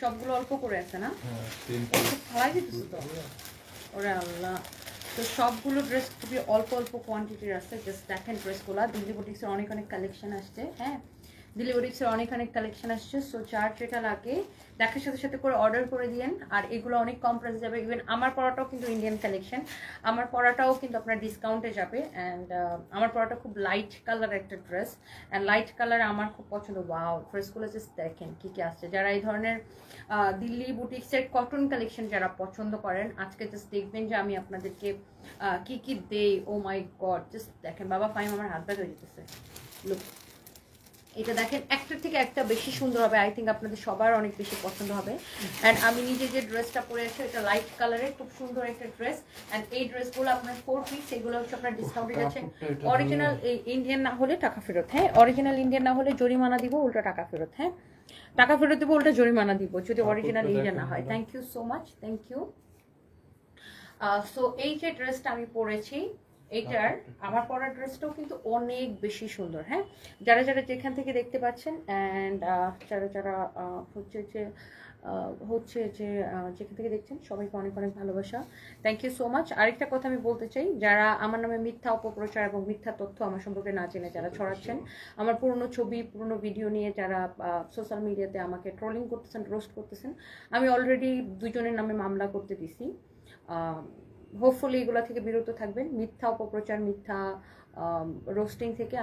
সবগুলো অল্প করে আছে না? ফালাই দিতেছে তো, ওরে আল্লাহ। তো সবগুলো ড্রেস খুবই অল্প অল্প কোয়ান্টিটির আছে। জাস্ট দেখেন ড্রেসগুলো, দিল্লি বুটিক্সের অনেক অনেক কালেকশন আসছে। হ্যাঁ, দিল্লি বুটিক্সের অনেক অনেক কালেকশন আসছে। সো যার যেটা লাগে দেখার সাথে সাথে করে অর্ডার করে দিয়েন। আর এগুলো অনেক কম প্রাইসে যাবে। ইভেন আমার পরাটাও কিন্তু ইন্ডিয়ান কালেকশন, আমার পরাটাও কিন্তু আপনার ডিসকাউন্টে যাবে। অ্যান্ড আমার পরাটা খুব লাইট কালার একটা ড্রেস, অ্যান্ড লাইট কালার আমার খুব পছন্দ। ওয়াও, ড্রেসগুলো জাস্ট দেখেন কী কী আসছে। যারা এই ধরনের দিল্লি বুটিক্সের কটন কালেকশন যারা পছন্দ করেন, আজকে জাস্ট দেখবেন যে আমি আপনাদেরকে কি কি দেই। ও মাই গড, জাস্ট দেখেন। বাবা ফাইম আমার হাত ব্যথা হয়ে যেতেছে। লুক, এটা দেখেন একটার থেকে একটা বেশি সুন্দর হবে। আই থিঙ্ক আপনাদের সবার অনেক বেশি পছন্দ হবে। অ্যান্ড আমি নিজে যে ড্রেসটা পরে আছি এটা লাইট কালারের, খুব সুন্দর একটা ড্রেস। অ্যান্ড এই ড্রেসগুলো আপনার 4 পিস, এগুলো হচ্ছে আপনার ডিসকাউন্টে যাচ্ছে। অরিজিনাল ইন্ডিয়ান না হলে টাকা ফেরত। হ্যাঁ, অরিজিনাল ইন্ডিয়ান না হলে জরিমানা দিব, উল্টা টাকা ফেরত। হ্যাঁ, টাকা ফেরত দেবো, উল্টা জরিমানা দিব যদি অরিজিনাল ইন্ডিয়ান না হয়। Thank you so much, thank you. So এই যে ড্রেসটা আমি পরেছি, এইটার আমার পরা ড্রেসটাও কিন্তু অনেক বেশি সুন্দর। হ্যাঁ, যারা যারা যেখান থেকে দেখতে পাচ্ছেন, অ্যান্ড যারা যারা হচ্ছে যে যেখান থেকে দেখছেন, সবাইকে অনেক অনেক ভালোবাসা। Thank you so much. আরেকটা কথা আমি বলতে চাই, যারা আমার নামে মিথ্যা অপপ্রচার এবং মিথ্যা তথ্য আমার সম্পর্কে না জেনে যারা ছড়াচ্ছেন, আমার পুরনো ছবি পুরনো ভিডিও নিয়ে যারা সোশ্যাল মিডিয়াতে আমাকে ট্রোলিং করতেছেন, রোস্ট করতেছেন, আমি অলরেডি দুজনের নামে মামলা করতে দিছি। হোপফুলি এগুলো থেকে বিরত থাকবেন। মিথ্যা অপপ্রচার, মিথ্যা রোস্টিং থেকে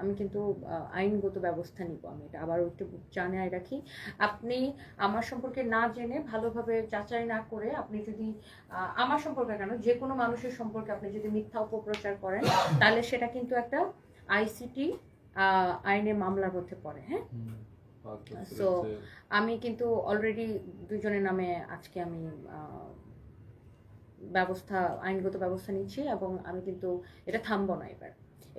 আমি কিন্তু আইনগত ব্যবস্থা নিব। আমি এটা আবারও একটু জানাই রাখি, আপনি আমার সম্পর্কে না জেনে, ভালোভাবে যাচাই না করে আপনি যদি আমার সম্পর্কে কেন যে কোনো মানুষের সম্পর্কে আপনি যদি মিথ্যা অপপ্রচার করেন, তাহলে সেটা কিন্তু একটা আইসিটি আইনে মামলার মধ্যে পড়ে। হ্যাঁ, সো আমি কিন্তু অলরেডি দুজনের নামে আজকে আমি আইনগত ব্যবস্থা নিচ্ছি, এবং আমি কিন্তু এটা থামবো না।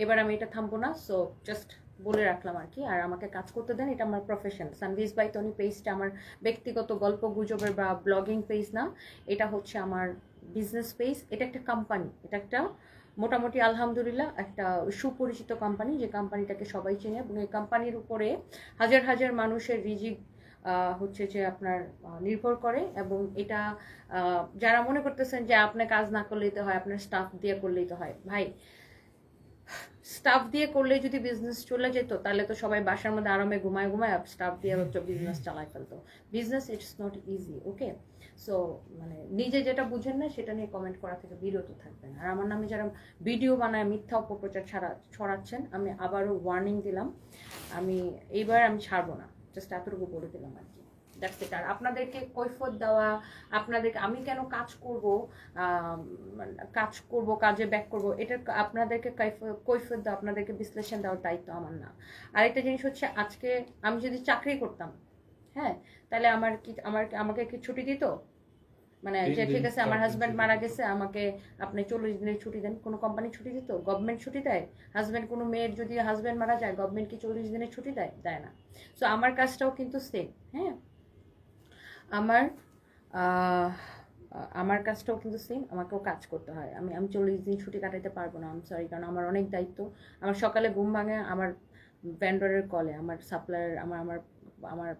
এবার আমি এটা থামবো না। সো জাস্ট বলে রাখলাম আর কি। আর আমাকে কাজ করতে দেন, এটা আমার প্রফেশন। সানভিজ বাই তনি পেজটা আমার ব্যক্তিগত গল্প গুজবের বা ব্লগিং পেজ না, এটা হচ্ছে আমার বিজনেস পেজ। এটা একটা কোম্পানি, এটা একটা মোটামুটি আলহামদুলিল্লাহ একটা সুপরিচিত কোম্পানি, যে কোম্পানিটাকে সবাই চেনে, এবং এই কোম্পানির উপরে হাজার হাজার মানুষের রিজিক হচ্ছে যে আপনার নির্ভর করে। এবং এটা যারা মনে করতেছেন যে আপনার কাজ না করলেই তো হয়, আপনার স্টাফ দিয়ে করলেই তো হয়, ভাই স্টাফ দিয়ে করলে যদি বিজনেস চলে যেত তাহলে তো সবাই বাসার মধ্যে আরামে ঘুমায় ঘুমায় স্টাফ দিয়ে হচ্ছে বিজনেস চালায় ফেলতো। Business it's not easy, okay? So মানে নিজে যেটা বুঝেন না সেটা নিয়ে কমেন্ট করা থেকে বিরত থাকবেন। আর আমার নামে যারা ভিডিও বানায় মিথ্যা অপপ্রচার ছড়াচ্ছেন, আমি আবারও ওয়ার্নিং দিলাম, আমি এইবার আমি ছাড়বো না। জাস্ট এতটুকু বলে দিলাম আর কি। That's it. আর আপনাদেরকে কৈফিয়ত দেওয়া, আপনাদেরকে আমি কেন কাজ করব কাজে ব্যাক করব, এটা আপনাদেরকে কৈফিয়ত দেওয়া, আপনাদেরকে বিশ্লেষণ দেওয়ার দায়িত্ব আমার না। আরেকটা জিনিস হচ্ছে, আজকে আমি যদি চাকরি করতাম, হ্যাঁ, তাহলে আমাকে কি ছুটি দিত? মানে যে ঠিক আছে আমার হাজব্যান্ড মারা গেছে, আমাকে আপনি 40 দিনের ছুটি দেন, কোনো কোম্পানি ছুটি দিত? গভর্নমেন্ট ছুটি দেয়? হাজব্যান্ড, কোনো মেয়ের যদি হাজব্যান্ড মারা যায়, গভর্নমেন্ট কি 40 দিনের ছুটি দেয়? দেয় না। সো আমার কাজটাও কিন্তু সেম। হ্যাঁ, আমার কাজটাও কিন্তু সেম, আমাকেও কাজ করতে হয়। আমি 40 দিন ছুটি কাটাইতে পারবো না, আমি সরি, কারণ আমার অনেক দায়িত্ব। আমার সকালে ঘুম ভাঙে আমার ভেন্ডরের কলে, আমার সাপ্লায়ার, আমার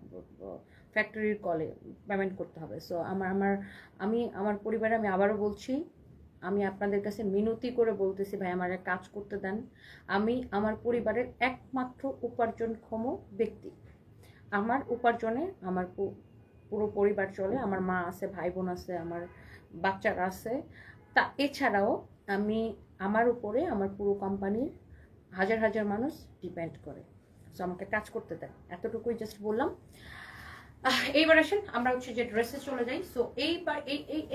ফ্যাক্টরির কলে পেমেন্ট করতে হবে। সো আমি আমার পরিবারে, আমি আবারও বলছি, আমি আপনাদের কাছে মিনতি করে বলতেছি, ভাই আমার কাজ করতে দেন। আমি আমার পরিবারের একমাত্র উপার্জনক্ষম ব্যক্তি। আমার উপার্জনে আমার পুরো পরিবার চলে। আমার মা আছে, ভাই বোন আছে, আমার বাচ্চারা আছে। তা এছাড়াও আমার উপরে আমার পুরো কোম্পানির হাজার হাজার মানুষ ডিপেন্ড করে। সো আমাকে কাজ করতে দেন, এতটুকুই জাস্ট বললাম। এইবার আসেন আমরা হচ্ছে যে ড্রেসে চলে যাই। সো এইবার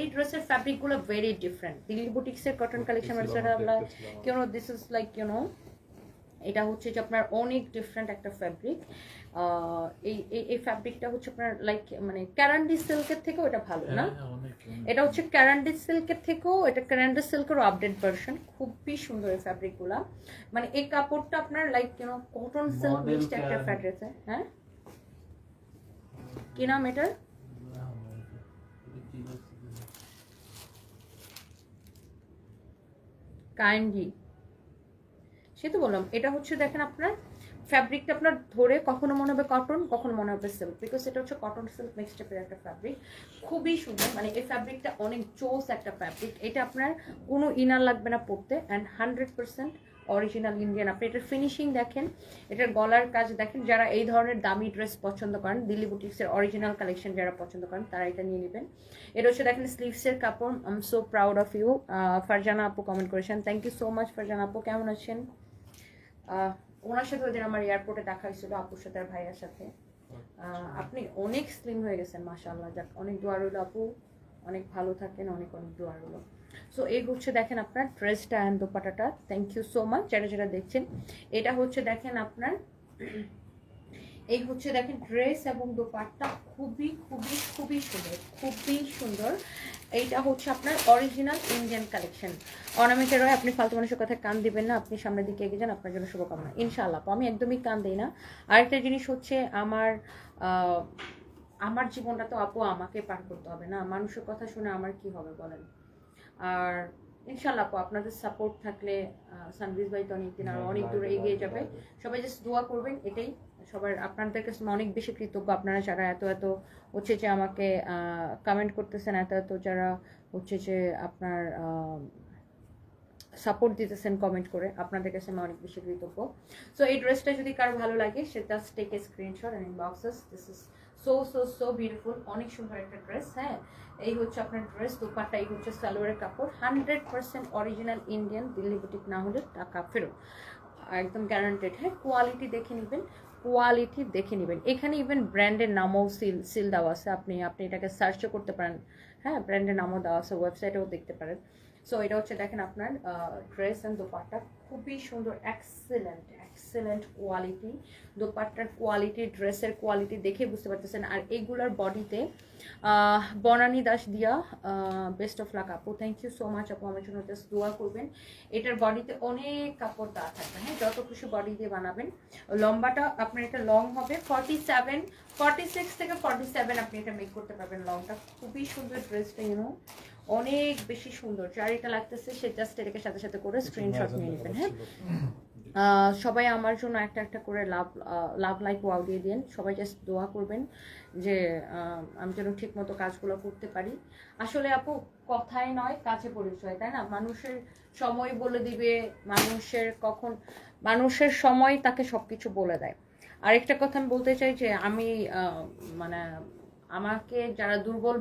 এই ড্রেসের ফ্যাব্রিকগুলো ভেরি ডিফারেন্ট। দিল্লি বুটিক্সের cotton collection, this is like এটা হচ্ছে যে আপনার অনেক ডিফারেন্ট একটা ফ্যাব্রিক। এই ফ্যাব্রিকটা হচ্ছে আপনার লাইক মানে ক্যারান্ডি সিল্কের থেকেও এটা ভালো না? এটা হচ্ছে ক্যারান্ডি সিল্কের থেকেও, এটা ক্যারান্ডি সিল্কের আপডেট ভার্সন। খুবই সুন্দর এই ফ্যাব্রিকগুলা। মানে এই কাপড়টা আপনার লাইক কটন সিল্ক মিক্সড একটা ফ্যাব্রিক। হ্যাঁ, কি নাম এটার? কাইন্ডলি, সে তো বললাম। এটা হচ্ছে দেখেন আপনার ফ্যাব্রিকটা আপনার ধরে কখনো মনে হবে কটন, কখনো মনে হবে সিল্ক, বিকজ এটা হচ্ছে কটন সিল্ক মিক্স টাইপের একটা ফ্যাব্রিক। খুবই সুন্দর, মানে এই ফ্যাব্রিকটা অনেক জোস একটা ফ্যাব্রিক। এটা আপনার কোনো ইনার লাগবে না পরতে, অ্যান্ড 100% অরিজিনাল ইন্ডিয়ান। আপনি এটার ফিনিশিং দেখেন, এটার গলার কাজ দেখেন। যারা এই ধরনের দামি ড্রেস পছন্দ করেন, দিল্লি বুটিক্সের অরিজিনাল কালেকশন যারা পছন্দ করেন, তারা এটা নিয়ে নেবেন। এটা হচ্ছে দেখেন স্লিভসের কাপড়। I am so proud of you. Farzana আপু কমেন্ট করেছেন, thank you so much Farzana আপু। কেমন আছেন? ওনার সাথে ওই দিন আমার এয়ারপোর্টে দেখা হয়েছিল, আপুর সাথে আর ভাইয়ার সাথে। আপনি অনেক স্লিম হয়ে গেছেন মাশাআল্লাহ। যাক, অনেক দোয়া রইল আপু, অনেক ভালো থাকেন, অনেক অনেক দোয়া রইল। সো এই হচ্ছে দেখেন আপনার ড্রেসটা অ্যান্ড দোপাটাটা। থ্যাংক ইউ সো মাচ যারা যারা দেখছেন। এটা হচ্ছে দেখেন আপনার, এই হচ্ছে দেখেন ড্রেস এবং দোপাট্টা, খুবই খুবই খুবই সুন্দর, খুবই সুন্দর। এইটা হচ্ছে আপনার অরিজিনাল ইন্ডিয়ান কালেকশন। অর্নামেন্টের হয়, আপনি ফালতু মানুষের কথায় কান দিবেন না, আপনি সামনের দিকে এগিয়ে যান, আপনার জন্য শুভকামনা ইনশাআল্লাহ। আমি একদমই কান দিই না। আরেকটা জিনিস হচ্ছে আমার জীবনটা তো আপু আমাকে পার করতে হবে না, মানুষের কথা শুনে আমার কি হবে বলেন। আর ইনশাআল্লাহ আপু আপনাদের সাপোর্ট থাকলে সানভিজ ভাই তো অনেকদিন আরো অনেক দূরে এগিয়ে যাবে। সবাই জাস্ট দোয়া করবেন, এটাই সবার। আপনাদের কাছে অনেক বেশি কৃতজ্ঞ, আপনারা যারা এত এত হচ্ছে যে আমাকে কমেন্ট করতেছেন, এত এত যারা হচ্ছে যে আপনার সাপোর্ট দিতেছেন কমেন্ট করে, আপনাদের কাছে আমি অনেক বেশি কৃতজ্ঞ। সো এই ড্রেসটা যদি কারো ভালো লাগে, সে just take a screenshot and inbox us. This is so so so beautiful, অনেক সুন্দর একটা ড্রেস। হ্যাঁ, এই হচ্ছে আপনার ড্রেস, দোপাট্টা, এই হচ্ছে সালোয়ারের কাপড়। 100% অরিজিনাল ইন্ডিয়ান, দিল্লি বুটিক না হলে টাকা ফেরত, একদম গ্যারান্টেড। হ্যাঁ, কোয়ালিটি দেখে নেবেন, কোয়ালিটি দেখে নেবেন। এখানে ইভেন ব্র্যান্ডের নামও সিল দেওয়া আছে, আপনি এটাকে সার্চও করতে পারেন। হ্যাঁ, ব্র্যান্ডের নামও দেওয়া আছে, ওয়েবসাইটেও দেখতে পারেন। সো এটা হচ্ছে দেখেন আপনার ড্রেস অ্যান্ড দোপাট্টা, খুবই সুন্দর, এক্সেলেন্ট এক্সেলেন্ট কোয়ালিটি। দোপাট্টার কোয়ালিটি, ড্রেসের কোয়ালিটি দেখে বুঝতে পারতেছেন। আর এগুলার বডিতে বনানী দাস দিয়া, বেস্ট অফ লাক আপু, থ্যাংক ইউ সো মাচ আপু, আমার জন্য জাস্ট দোয়া করবেন। এটার বডিতে অনেক কাপড় দেওয়া থাকবে। হ্যাঁ, যত খুশি বডি দিয়ে বানাবেন। লম্বাটা আপনার এটা লং হবে 47, 46 থেকে 47 আপনি এটা মেক করতে পারবেন লংটা। খুবই সুন্দর ড্রেসটা, ইউনো অনেক বেশি সুন্দর। যার এটা লাগতেছে সে জাস্ট এটাকে সাথে সাথে করে স্ক্রিনশট নিয়ে নেবেন। হ্যাঁ, সবাই আমার জন্য একটা একটা করে লাভ লাইক ওয়াও দিয়ে দিন। সবাই জাস্ট দোয়া করবেন যে আমি যেন ঠিক মতো কাজগুলো করতে পারি। আসলে আপু কথায় নয়, কাছে পরিচয়, তাই না? মানুষের সময় বলে দিবে, মানুষের সময় তাকে সবকিছু বলে দেয়। আরেকটা কথা আমি বলতে চাই যে আমি মানে আমাকে যারা দুর্বল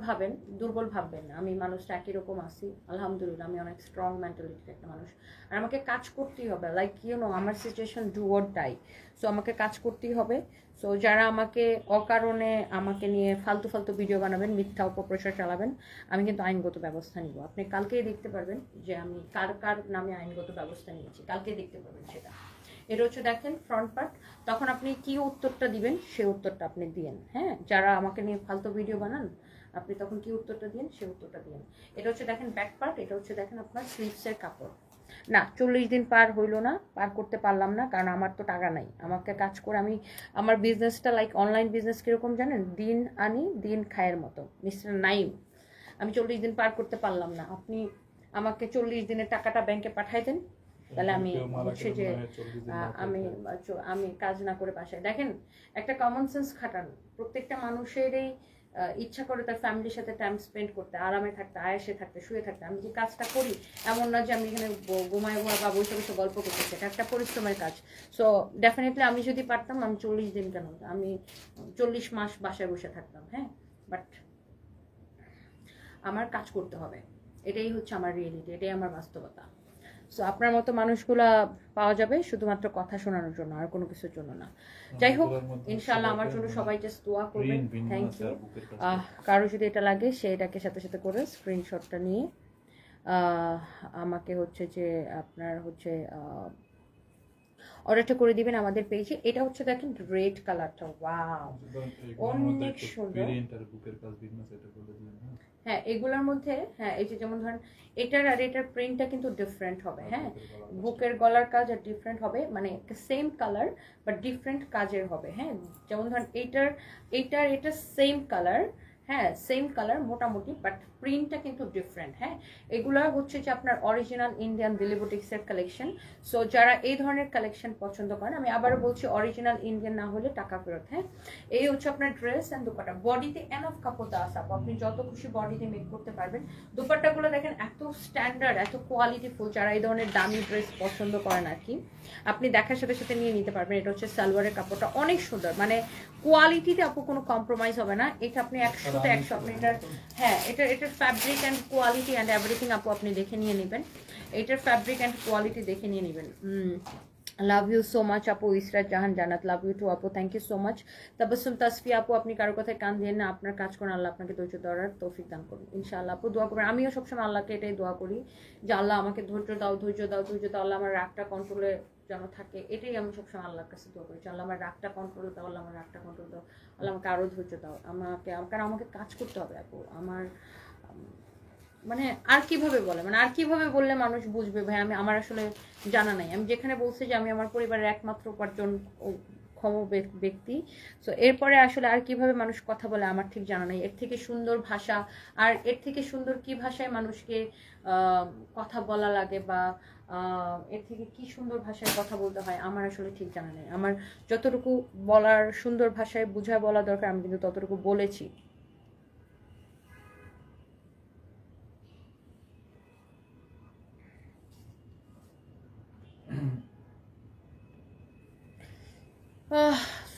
ভাববেন না। আমি মানুষটা একই রকম আছি, আলহামদুলিল্লাহ। আমি অনেক স্ট্রং মেন্টালিটির একটা মানুষ, আর আমাকে কাজ করতেই হবে। লাইক আমার situation do or die. So আমাকে কাজ করতেই হবে। সো যারা আমাকে অকারণে আমাকে নিয়ে ফালতু ফালতু ভিডিও বানাবেন, মিথ্যা অপপ্রচার চালাবেন, আমি কিন্তু আইনগত ব্যবস্থা নিব। আপনি কালকেই দেখতে পারবেন যে আমি কার কার নামে আইনগত ব্যবস্থা নিয়েছি, কালকেই দেখতে পারবেন সেটা। এটা হচ্ছে দেখেন ফ্রন্ট পার্ট। তখন আপনি কি উত্তরটা দিবেন, সেই উত্তরটা আপনি দিয়েন। হ্যাঁ, যারা আমাকে নিয়ে ফালতু ভিডিও বানান, আপনি তখন কি উত্তরটা দিন, সেই উত্তরটা দিন। এটা হচ্ছে দেখেন ব্যাক পার্ট। এটা হচ্ছে দেখেন আপনার স্লিভসের কাপড়। না, 40 দিন পার হইলো না, পার করতে পারলাম না, কারণ আমার তো টাকা নাই। আমাকে কাজ করে আমি আমার বিজনেসটা লাইক অনলাইন বিজনেস কিরকম জানেন, দিন আনি দিন খায়ের মতো। মিস্টার নাইম, আমি 40 দিন পার করতে পারলাম না। আপনি আমাকে 40 দিনের টাকাটা ব্যাংকে পাঠাই দেন, তাহলে আমি হচ্ছে যে আমি কাজ না করে বাসায়। দেখেন, একটা কমন সেন্স খাটান। প্রত্যেকটা মানুষেরই ইচ্ছা করে তার ফ্যামিলির সাথে টাইম স্পেন্ড করতে, আরামে থাকতে, আয়েসে থাকতে, শুয়ে থাকতে। আমি যে কাজটা করি এমন না যে আমি এখানে ঘুমায় বা বসে বসে গল্প করতেছি, এটা একটা পরিশ্রমের কাজ। সো ডেফিনেটলি আমি যদি পারতাম, আমি 40 দিন কেন, আমি 40 মাস বাসায় বসে থাকতাম। হ্যাঁ, বাট আমার কাজ করতে হবে, এটাই হচ্ছে আমার রিয়েলিটি, এটাই আমার বাস্তবতা। সো আপনার মতো মানুষগুলা পাওয়া যাবে শুধুমাত্র কথা শোনানোর জন্য, আর কোনো কিছুর জন্য না। যাই হোক, ইনশাআল্লাহ আমার জন্য সবাই জাস্ট দোয়া করবেন। Thank you. কারো যদি এটা লাগে, সে এটাকে সাথে সাথে করে স্ক্রিনশটটা নিয়ে আমাকে হচ্ছে যে আপনার হচ্ছে অর্ডারটা করে দিবেন আমাদের পেজে। এটা হচ্ছে দেখেন রেড কালারটা, ওয়াও, অনেক সুন্দর। হ্যাঁ, এগুলোর মধ্যে, হ্যাঁ, এই যে যেমন ধরেন এটার আর এটার প্রিন্টটা কিন্তু ডিফারেন্ট হবে। হ্যাঁ, বুকের গলার কাজ আর ডিফারেন্ট হবে, মানে সেম কালার বাট ডিফারেন্ট কাজের হবে। হ্যাঁ, যেমন ধরেন এটা সেম কালার। হ্যাঁ সেম কালার মোটামুটি, বাট প্রিন্টটা কিন্তু ডিফারেন্ট। হ্যাঁ এগুলো হচ্ছে যে আপনার অরিজিনাল ইন্ডিয়ান দিল্লি বুটিক্সের কালেকশন। সো যারা এই ধরনের কালেকশন পছন্দ করেন, আমি আবারও বলছি অরিজিনাল ইন্ডিয়ান না হলে টাকা ফেরত। হ্যাঁ এই হচ্ছে আপনার ড্রেস অ্যান্ড দুপাট্টা। বডিতে এনাফ কাপড় দেওয়া আছে, আপনি যত খুশি বডিতে মেক করতে পারবেন। দুপাট্টাগুলো দেখেন এত স্ট্যান্ডার্ড, এত কোয়ালিটিফুল। যারা এই ধরনের দামি ড্রেস পছন্দ করেন আর কি, আপনি দেখার সাথে সাথে নিয়ে নিতে পারবেন। এটা হচ্ছে সালোয়ারের কাপড়টা অনেক সুন্দর, মানে কোয়ালিটিতে আপু কোনো কম্প্রোমাইজ হবে না। এটা আপনি 100তে 100। আপনি এটার হ্যাঁ এটার fabric and quality and everything আপু আপনি দেখে নিয়ে নেবেন। এটার ফ্যাব্রিক অ্যান্ড কোয়ালিটি দেখে নিয়ে নেবেন। লাভ ইউ সো মাচ আপু। Israt Jahan Jannat, love you too আপু, thank you so much. Tabassum Tasfi আপু, আপনি কারো কথায় কান দিয়ে না, আপনার কাজ করেন, আল্লাহ আপনাকে ধৈর্য ধরার তৌফিক দান করুন ইনশাআল্লাহ। আপু দোয়া করবেন, আমিও সবসময় আল্লাহকে এটাই দোয়া করি যে আল্লাহ আমাকে ধৈর্য দাও, ধৈর্য দাও, ধৈর্য দাও। আল্লাহ আমার রাগটা কন্ট্রোলে যেন থাকে, এটাই আমি সবসময় আল্লাহর কাছে দোয়া করি। আল্লাহ আমার রাগটা কন্ট্রোল দাও, আল্লাহ আমার রাগটা কন্ট্রোল দাও, আল্লাহ আমাকে আরও ধৈর্য দাও। কারণ আমাকে কাজ করতে হবে আপু। আমার মানে আর কিভাবে বলে, মানে আর কিভাবে বললে মানুষ বুঝবে ভাই, আমার আসলে জানা নাই। আমি যেখানে বলছি যে আমি আমার পরিবারের একমাত্র উপার্জন ক্ষম ব্যক্তি, সো এরপরে আসলে আর কিভাবে মানুষ কথা বলে আমার ঠিক জানা নাই। এর থেকে সুন্দর ভাষা আর এর থেকে সুন্দর কি ভাষায় মানুষকে কথা বলা লাগে, বা এর থেকে কি সুন্দর ভাষায় কথা বলতে হয় আমার আসলে ঠিক জানা নেই। আমার যতটুকু বলার সুন্দর ভাষায় বুঝায় বলা দরকার আমি কিন্তু ততটুকু বলেছি।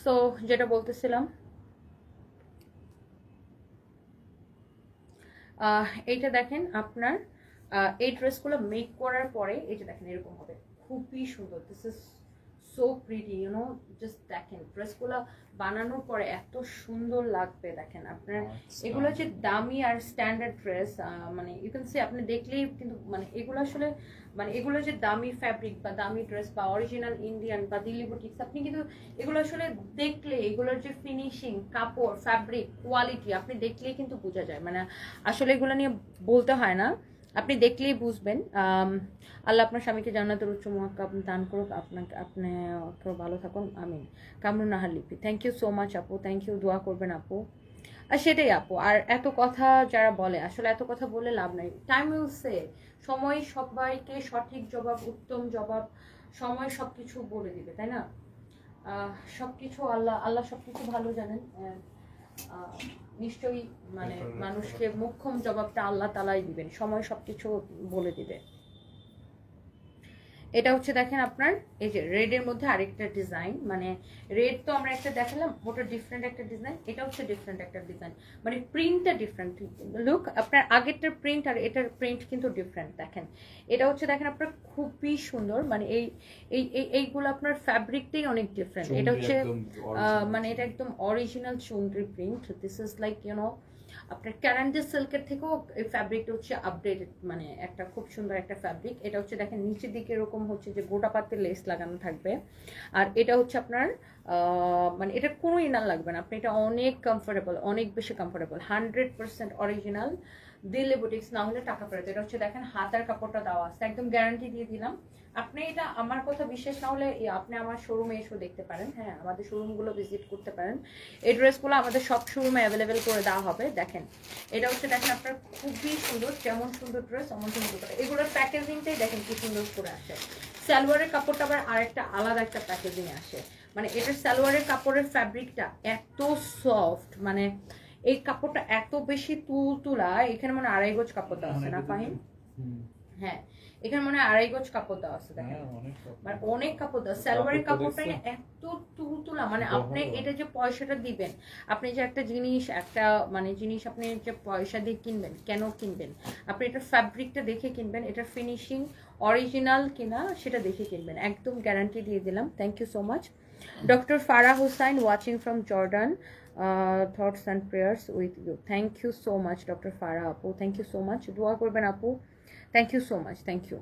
সো যেটা বলতেছিলাম, এইটা দেখেন আপনার এই ড্রেসগুলো মেক করার পরে এই যে দেখেন এরকম হবে, খুবই সুন্দর। This is so pretty, you know, just দেখেন ড্রেসগুলো বানানোর পরে এত সুন্দর লাগবে। দেখেন আপনার এগুলো যে দামি আর স্ট্যান্ডার্ড ড্রেস, মানে ইউ ক্যান সে আপনি দেখলেই কিন্তু, মানে এগুলো আসলে মানে এগুলো যে দামি ফ্যাব্রিক বা দামি ড্রেস বা অরিজিনাল ইন্ডিয়ান বা দিল্লি বুটিক্স, আপনি কিন্তু এগুলো আসলে দেখলে এগুলোর যে ফিনিশিং, কাপড়, ফ্যাব্রিক, কোয়ালিটি আপনি দেখলেই কিন্তু বোঝা যায়। মানে আসলে এগুলো নিয়ে বলতে হয় না, আপনি দেখলেই বুঝবেন। আল্লাহ আপনার স্বামীকে জান্নাতের উচ্চ মুআক্কাব দান করুক, আপনি ভালো থাকুন, আমিন। Kamrun Nahar Lipi, thank you so much আপু, থ্যাংক ইউ, দোয়া করবেন আপু। আর সেটাই আপু, আর এত কথা যারা বলে আসলে এত কথা বলে লাভ নাই। টাইম উইল সে, সময় সবাইকে সঠিক জবাব, উত্তম জবাব, সময় সবকিছু বলে দিবে, তাই না? সবকিছু আল্লাহ সবকিছু ভালো জানেন। নিশ্চয়ই মানে মানুষকে মোক্ষম জবাবটা আল্লাহ তালাই দিবেন, সময় সবকিছু বলে দিবে। এটা হচ্ছে দেখেন আপনার এই যে রেডের মধ্যে আরেকটা ডিজাইন, মানে রেড তো আমরা একটা দেখালাম, ওটা ডিফারেন্ট একটা ডিজাইন, এটা হচ্ছে ডিফারেন্ট একটা ডিজাইন, মানে প্রিন্টটা ডিফারেন্ট। লুক, আপনার আগেরটার প্রিন্ট আর এটার প্রিন্ট কিন্তু ডিফারেন্ট। দেখেন এটা হচ্ছে দেখেন আপনার খুবই সুন্দর, মানে এইগুলো আপনার ফ্যাব্রিকটাই অনেক ডিফারেন্ট। এটা হচ্ছে মানে এটা একদম original chunri print. This is like you know আপনার ক্যারান্ডি সিল্কের থেকেও এই ফ্যাব্রিকটা হচ্ছে আপডেটেড, মানে একটা খুব সুন্দর একটা ফ্যাব্রিক। এটা হচ্ছে দেখেন নিচের দিকে এরকম হচ্ছে যে গোটা পাতে লেস লাগানো থাকবে, আর এটা হচ্ছে আপনার মানে এটা কোনো ইনার লাগবে না, আপনি এটা অনেক কমফোর্টেবল, অনেক বেশি কমফোর্টেবল, 100% অরিজিনাল দিল্লি বুটিক্স না হলে টাকা ফেরত। এটা হচ্ছে দেখেন হাতার কাপড়টা দেওয়া আছে, একদম গ্যারান্টি দিয়ে দিলাম। আপনি এটা আমার কথা বিশ্বাস না হলে আপনি আমার শোরুমে এসেও দেখতে পারেন। হ্যাঁ আমাদের শোরুমগুলো ভিজিট করতে পারেন। এই ড্রেসগুলো আমাদের সব শোরুমে অ্যাভেলেবেল করে দেওয়া হবে। দেখেন এটা হচ্ছে দেখেন আপনার খুবই সুন্দর, যেমন সুন্দর ড্রেস অমন সুন্দর। এগুলোর প্যাকেজিংটাই দেখেন কি সুন্দর করে আসে। সালোয়ারের কাপড়টা আবার আরেকটা আলাদা একটা প্যাকেজিং আসে, মানে এটার সালোয়ারের কাপড়ের ফ্যাব্রিকটা এত সফট, মানে এই কাপড়টা এত বেশি তুলা। এখানে মনে 2.5 গজ কাপড় দেওয়া আছে না ফাহিম? হ্যাঁ এখানে মনে হয় 2.5 গজ কাপড় দেওয়া আছে। দেখেন মানে অনেক কাপড় দেওয়া। সালোয়ারের কাপড়টা এত তুলা, মানে আপনি এটা যে পয়সাটা দিবেন, আপনি যে একটা জিনিস মানে জিনিস আপনি যে পয়সা দিয়ে কিনবেন, কেন কিনবেন? আপনি এটার ফ্যাব্রিকটা দেখে কিনবেন, এটার ফিনিশিং অরিজিনাল কিনা সেটা দেখে কিনবেন, একদম গ্যারান্টি দিয়ে দিলাম। Thank you so much. Doctor Farah Hussain watching from Jordan, thoughts and prayers with you. Thank you so much doctor Farah আপু, থ্যাংক ইউ সো মাচ, দোয়া করবেন আপু। Thank you so much. Thank you.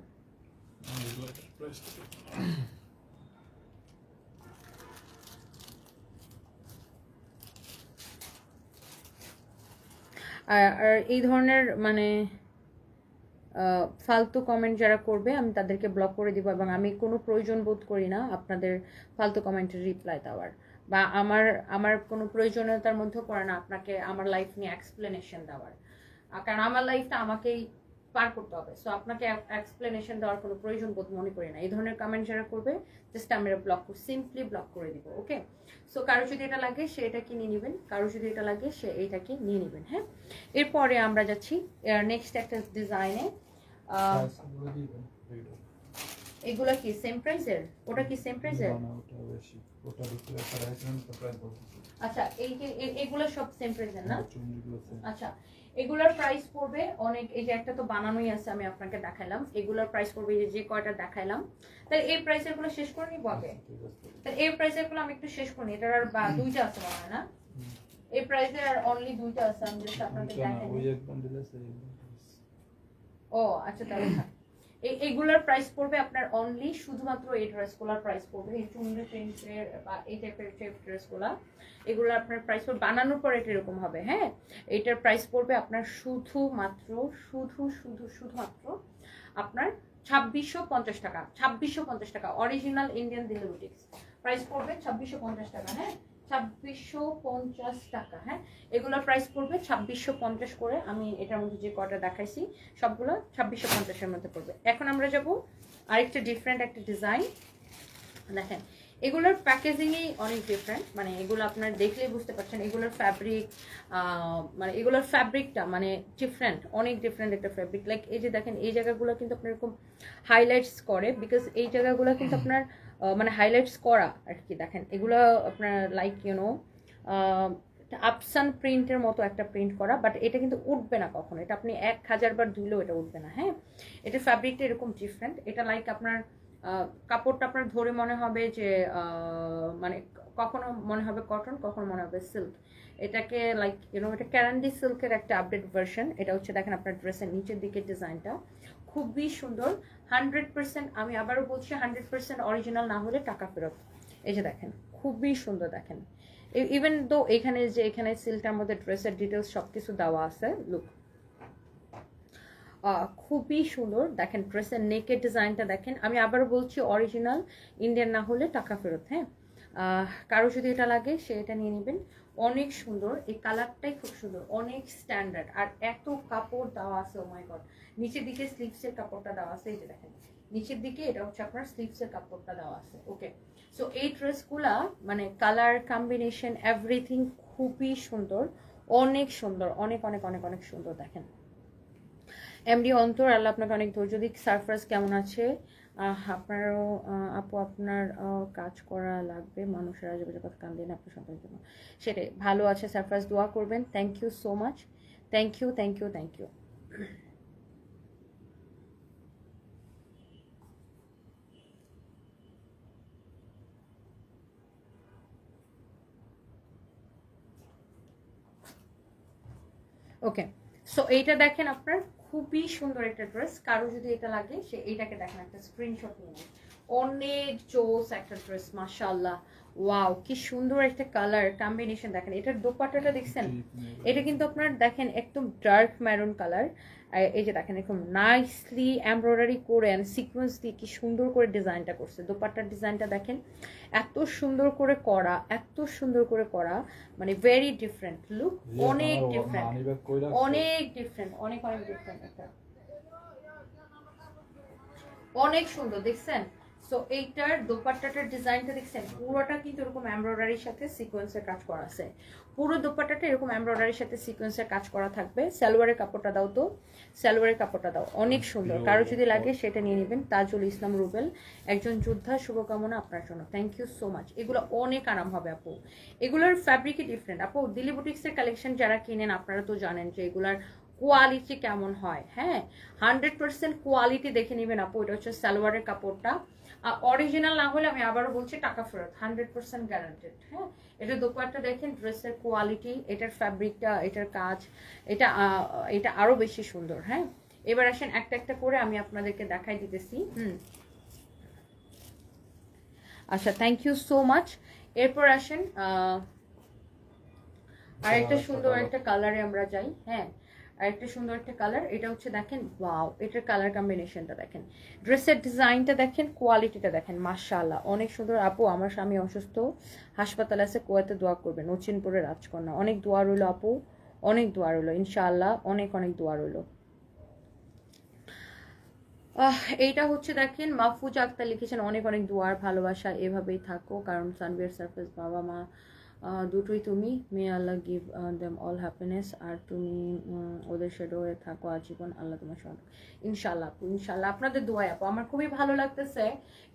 আর এই ধরনের মানে ফালতু কমেন্ট যারা করবে আমি তাদেরকে ব্লক করে দিব, এবং আমি কোনো প্রয়োজন বোধ করি না আপনাদের ফালতু কমেন্টের রিপ্লাই দেওয়ার। বা আমার আমার কোনো প্রয়োজনীয়তার মধ্যেও পড়ে না আপনাকে আমার লাইফ নিয়ে এক্সপ্লেনেশন দেওয়ার, কারণ আমার লাইফটা আমাকেই পার করতে হবে। সো আপনাকে এক্সপ্লেনেশন দেওয়ার কোনো প্রয়োজন বোধ মনে করি না। এই ধরনের কমেন্ট যারা করবে জাস্ট আমরা সিম্পলি ব্লক করে দিব। ওকে, সো কারো যদি এটা লাগে সে এটাকে নিয়ে নেবেন, কারো যদি এটা লাগে সে এইটাকে নিয়ে নেবেন। হ্যাঁ, এরপরে আমরা যাচ্ছি নেক্সট একটা ডিজাইনে। এগুলা কি সেম প্রাইসের? ওটা কি সেম প্রাইসের? আচ্ছা, এই যে এগুলো সব সেম প্রাইসের না? আচ্ছা, এগুলার প্রাইস পড়বে অনেক, এই যে একটা তো বানানোই আছে আমি আপনাকে দেখাইলাম, এগুলার প্রাইস পড়বে যে কয়টা দেখাইলাম। তাহলে এই প্রাইসের গুলো শেষ করে নিব আগে। তাহলে এই প্রাইসের গুলো আমি একটু শেষ করি, এটার আর দুইটা আছে মনে হয় না? এই প্রাইসের আর অনলি দুইটা আছে, আমি জাস্ট আপনাকে দেখাই। ও আচ্ছা, তাহলে এইগুলার প্রাইস পড়বে আপনার অনলি শুধুমাত্র এই ড্রেসগুলোর প্রাইস পড়বে, এই চুনরি প্রিন্টের বা এই টাইপের ড্রেসগুলা, এগুলো আপনার প্রাইস পড়বে বানানোর পর এটা এরকম হবে। হ্যাঁ, এইটার প্রাইস পড়বে আপনার শুধুমাত্র আপনার 2650 টাকা। 2650 টাকা original Indian Delhi boutiques, price পড়বে 2650 টাকা। হ্যাঁ, 2650 টাকা। হ্যাঁ, এগুলোর প্রাইস পড়বে 2650 করে। আমি এটার মধ্যে যে কটা দেখাইছি সবগুলো 2650-এর মধ্যে পড়বে। এখন আমরা যাব আরেকটা ডিফারেন্ট একটা ডিজাইন। দেখেন, এগুলোর প্যাকেজিংই অনেক ডিফারেন্ট, মানে এগুলো আপনার দেখলেই বুঝতে পারছেন এগুলোর ফ্যাব্রিক, মানে এগুলোর ফ্যাব্রিকটা মানে ডিফারেন্ট, অনেক ডিফারেন্ট একটা ফ্যাব্রিক। লাইক এই যে দেখেন এই জায়গাগুলো কিন্তু আপনার এরকম হাইলাইটস করে, বিকজ এই জায়গাগুলো কিন্তু আপনার মানে হাইলাইটস করা আর কি। দেখেন এগুলো আপনার লাইক ইউনো আপসান প্রিন্টের মতো একটা প্রিন্ট করা, বাট এটা কিন্তু উঠবে না কখনো, এটা আপনি 1000 বার ধুলেও এটা উঠবে না। হ্যাঁ, এটা ফ্যাব্রিকটা এরকম ডিফারেন্ট, এটা লাইক আপনার কাপড়টা আপনার ধরে মনে হবে যে মানে কখনো মনে হবে কটন, কখনো মনে হবে সিল্ক। এটাকে লাইক ইউনো এটা ক্যারান্ডি সিল্কের একটা আপডেট ভার্সন। এটা হচ্ছে দেখেন আপনার ড্রেসের নিচের দিকের ডিজাইনটা খুবই সুন্দর, 100%, আমি আবারও বলছি 100% অরিজিনাল না হলে টাকা ফেরত। এই যে দেখেন খুবই সুন্দর, দেখেন ইভেন দো এখানে যে এখানে সিল্কটার মধ্যে ড্রেসের ডিটেলস সব কিছু দেওয়া আছে। লুক, খুবই সুন্দর। দেখেন ড্রেসের নেকের ডিজাইনটা দেখেন, আমি আবারও বলছি অরিজিনাল ইন্ডিয়ান না হলে টাকা ফেরত। হ্যাঁ, কারো যদি এটা লাগে সে এটা নিয়ে নেবেন, অনেক সুন্দর, এই কালারটাই খুব সুন্দর, অনেক স্ট্যান্ডার্ড, আর এত কাপড় দেওয়া আছে। ও মাই গড, নিচের দিকে স্লিভসের কাপড়টা দেওয়া আছে, এই যে দেখেন নিচের দিকে এটা হচ্ছে আপনার স্লিভসের কাপড়টা দেওয়া আছে। ওকে, সো এই ড্রেসগুলা মানে কালার কম্বিনেশন এভরিথিং খুবই সুন্দর, অনেক সুন্দর, অনেক অনেক অনেক অনেক সুন্দর। দেখেন এমডি অন্তর, আল্লাহ আপনাকে অনেক ধৈর্য দিক। সারফরাজ কেমন আছে? আপনারও আপু আপনার কাজ করা লাগবে, মানুষের আজেবাজে কথা কান দিন আপনার সন্তানের জন্য, সেটাই ভালো আছে। সারফরাজ দোয়া করবেন। Thank you so much, thank you thank you thank you. Okay, so এইটা দেখেন আপনার খুবই সুন্দর একটা ড্রেস, কারো যদি এটা লাগে সে এইটাকে দেখেন একটা স্ক্রিনশট নিয়ে নেন, অনেক জোস একটা ড্রেস মাশাআল্লাহ। ওয়াও, কি সুন্দর একটা কালার কম্বিনেশন। দেখেন এটার দোপাট্টাটা দেখছেন, এটা কিন্তু আপনার দেখেন একদম ডার্ক ম্যারুন কালার। এই যে দেখেন এরকম নাইসলি এমব্রয়ডারি করে এন্ড সিকোয়েন্স দিয়ে কি সুন্দর করে ডিজাইনটা করছে। দোপাট্টার ডিজাইনটা দেখেন এত সুন্দর করে করা, এত সুন্দর করে করা, মানে ভেরি ডিফারেন্ট লুক, অনেক ডিফারেন্ট, অনেক ডিফারেন্ট, অনেক অনেক ডিফারেন্ট একটা, অনেক সুন্দর দেখছেন। সো এইটার দোপাট্টাটার ডিজাইনটা দেখছেন পুরোটা কিন্তু এরকম এমব্রয়ডারির সাথে সিকোয়েন্সের কাজ করা আছে, পুরো দোপাট্টাটা এরকম এমব্রয়ডারির সাথে সিকোয়েন্সের কাজ করা থাকবে। সালোয়ারের কাপড়টা দাও তো, সালোয়ারের কাপড়টা দাও, অনেক সুন্দর, কারো যদি লাগে সেটা নিয়ে নেবেন। তাজুল ইসলাম রুবেল, একজন যোদ্ধা, শুভকামনা আপনার জন্য, থ্যাংক ইউ সো মাচ। এগুলো অনেক আরাম হবে আপু, এগুলোর ফ্যাব্রিকই ডিফারেন্ট। আপু দিল্লি বুটিক্সের কালেকশন যারা কিনেন আপনারা তো জানেন যে এগুলার কোয়ালিটি কেমন হয়। হ্যাঁ, 100% কোয়ালিটি দেখে নেবেন আপু। এটা হচ্ছে সালোয়ারের কাপড়টা, অরিজিনাল না হলে আমি আবারও বলছি টাকা ফেরত, 100% গ্যারান্টেড। হ্যাঁ, এটা দোপাট্টা দেখেন, ড্রেসের কোয়ালিটি, এটার ফ্যাব্রিকটা, এটার কাজ, এটা এটা আরো বেশি সুন্দর। হ্যাঁ, এবার আসেন একটা একটা করে আমি আপনাদেরকে দেখাই দিতেছি। আচ্ছা, থ্যাংক ইউ সো মাচ। এরপর আসেন আরেকটা সুন্দর একটা কালারে আমরা যাই। হ্যাঁ, আর একটা সুন্দর একটা কালার, এটা হচ্ছে দেখেন ওয়াও, এটার কালার কম্বিনেশনটা দেখেন, ড্রেসের ডিজাইনটা দেখেন, কোয়ালিটিটা দেখেন, মাশাআল্লাহ অনেক সুন্দর। আপু আমার স্বামী অসুস্থ, হাসপাতালে আছে, কুয়েতে দোয়া করবেন, নচিনপুরের রাজকন্যা। অনেক দোয়া রইল আপু, অনেক দোয়া রইল ইনশাআল্লাহ, অনেক অনেক দোয়া রইল। এইটা হচ্ছে দেখেন মাহফুজা আক্তার লিখেছেন, অনেক অনেক দোয়ার ভালোবাসা, এভাবেই থাকো, কারণ সানবির সারফেস বাবা মা দুটোই তুমি, মে আল্লাহ গিভ দেম অল হ্যাপিনেস, আর তুমি ওদের শেডোয়ে থাকো আজীবন, আল্লাহ তোমার সঙ্গে ইনশাল্লাহ আপু, ইনশাল্লাহ আপনাদের দোয়ায় আপু। আমার খুবই ভালো লাগতেছে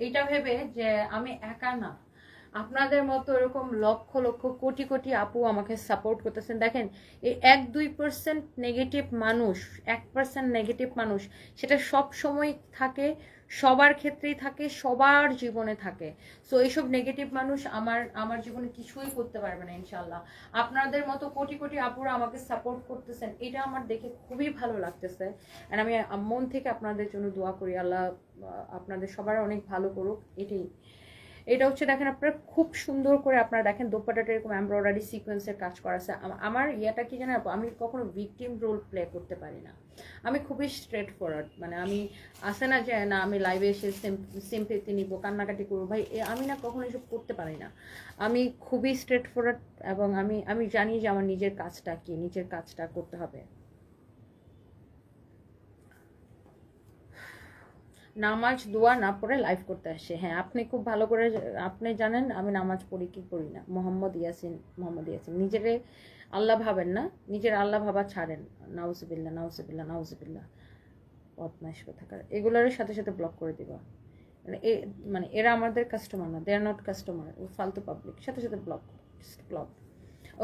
এইটা ভেবে যে আমি একা না, আপনাদের মতো এরকম লক্ষ লক্ষ কোটি কোটি আপু আমাকে সাপোর্ট করতেছেন। দেখেন এই 1-2% নেগেটিভ মানুষ, 1% নেগেটিভ মানুষ, সেটা সব সময় থাকে, সবার ক্ষেত্রেই থাকে, সবার জীবনে থাকে। সো এইসব নেগেটিভ মানুষ আমার জীবনে কিছুই করতে পারবে না ইনশাল্লাহ। আপনাদের মতো কোটি কোটি আপুরা আমাকে সাপোর্ট করতেছেন, এটা আমার দেখে খুবই ভালো লাগতেছে। আর আমি মন থেকে আপনাদের জন্য দোয়া করি, আল্লাহ আপনাদের সবার অনেক ভালো করুক, এটাই। এটা হচ্ছে দেখেন আপনারা খুব সুন্দর করে আপনারা দেখেন দোপাট্টাটা এরকম এমব্রয়ডারি সিকোয়েন্সের কাজ করা আছে। আমার ইয়েটা কি জানেন, আমি কখনো ভিকটিম রোল প্লে করতে পারি না, আমি খুবই স্ট্রেট ফরওয়ার্ড, মানে আমি আসে না যে না আমি লাইভে এসে সিম্পেথি নিব, কান্নাকাটি করবো, ভাই আমি না কখনো এসব করতে পারি না। আমি খুবই স্ট্রেট ফরওয়ার্ড, এবং আমি জানি যে আমার নিজের কাজটা কি, নিজের কাজটা করতে হবে। নামাজ দোয়া না পড়ে লাইভ করতে আসে, হ্যাঁ আপনি খুব ভালো করে আপনি জানেন আমি নামাজ পড়ি কি করি না। মোহাম্মদ ইয়াসিন নিজেরে আল্লাহ ভাবেন না, নিজের আল্লাহ ভাবা ছাড়েন, নাউজুবিল্লাহ নাউজুবিল্লাহ নাউজুবিল্লাহ, বদমাইশ কোথাকার, এগুলোর সাথে সাথে ব্লক করে দিবা। মানে এরা আমাদের কাস্টমার না, দে আর নট কাস্টমার, ও ফালতু পাবলিক, সাথে সাথে ব্লক, ব্লক।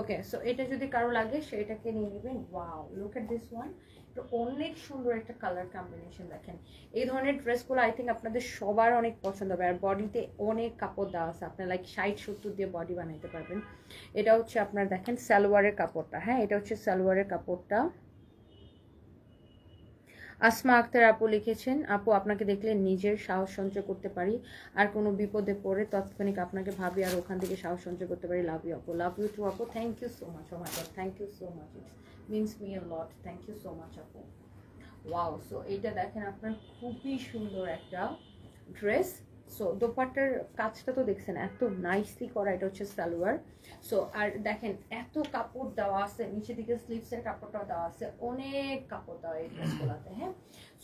ওকে, সো এটা যদি কারো লাগে সেটাকে নিয়ে নেবেন। Wow, look at this one, এটা অনেক সুন্দর একটা কালার কম্বিনেশন। দেখেন এই ধরনের ড্রেসগুলো আই থিঙ্ক আপনাদের সবার অনেক পছন্দ হবে, আর বডিতে অনেক কাপড় দেওয়া আছে, আপনার লাইক 60-70 দিয়ে বডি বানাইতে পারবেন। এটা হচ্ছে আপনার দেখেন সালোয়ারের কাপড়টা, হ্যাঁ এটা হচ্ছে সালোয়ারের কাপড়টা। আসমা আক্তার আপু লিখেছেন, আপু আপনাকে দেখলে নিজের সাহস সঞ্চয় করতে পারি, আর কোনো বিপদে পড়ে তৎক্ষণিক আপনাকে ভাবি, আর ওখান থেকে সাহস সঞ্চয় করতে পারি। লাভ ইউ আপু, লাভ ইউ টু আপু, thank you so much, oh my God thank you so much, it's means me a lot, thank you so much আপু। ওয়াও, সো এইটা দেখেন আপনার খুবই সুন্দর একটা ড্রেস। সো দোপাট্টার কাজটা তো দেখছেন এত নাইসলি করা, এটা হচ্ছে সালোয়ার। সো আর দেখেন এত কাপড় দেওয়া আছে, নিচে দিকে স্লিভসের কাপড়টাও দেওয়া আছে, অনেক কাপড় দেওয়া এই ড্রেসগুলোতে, হ্যাঁ।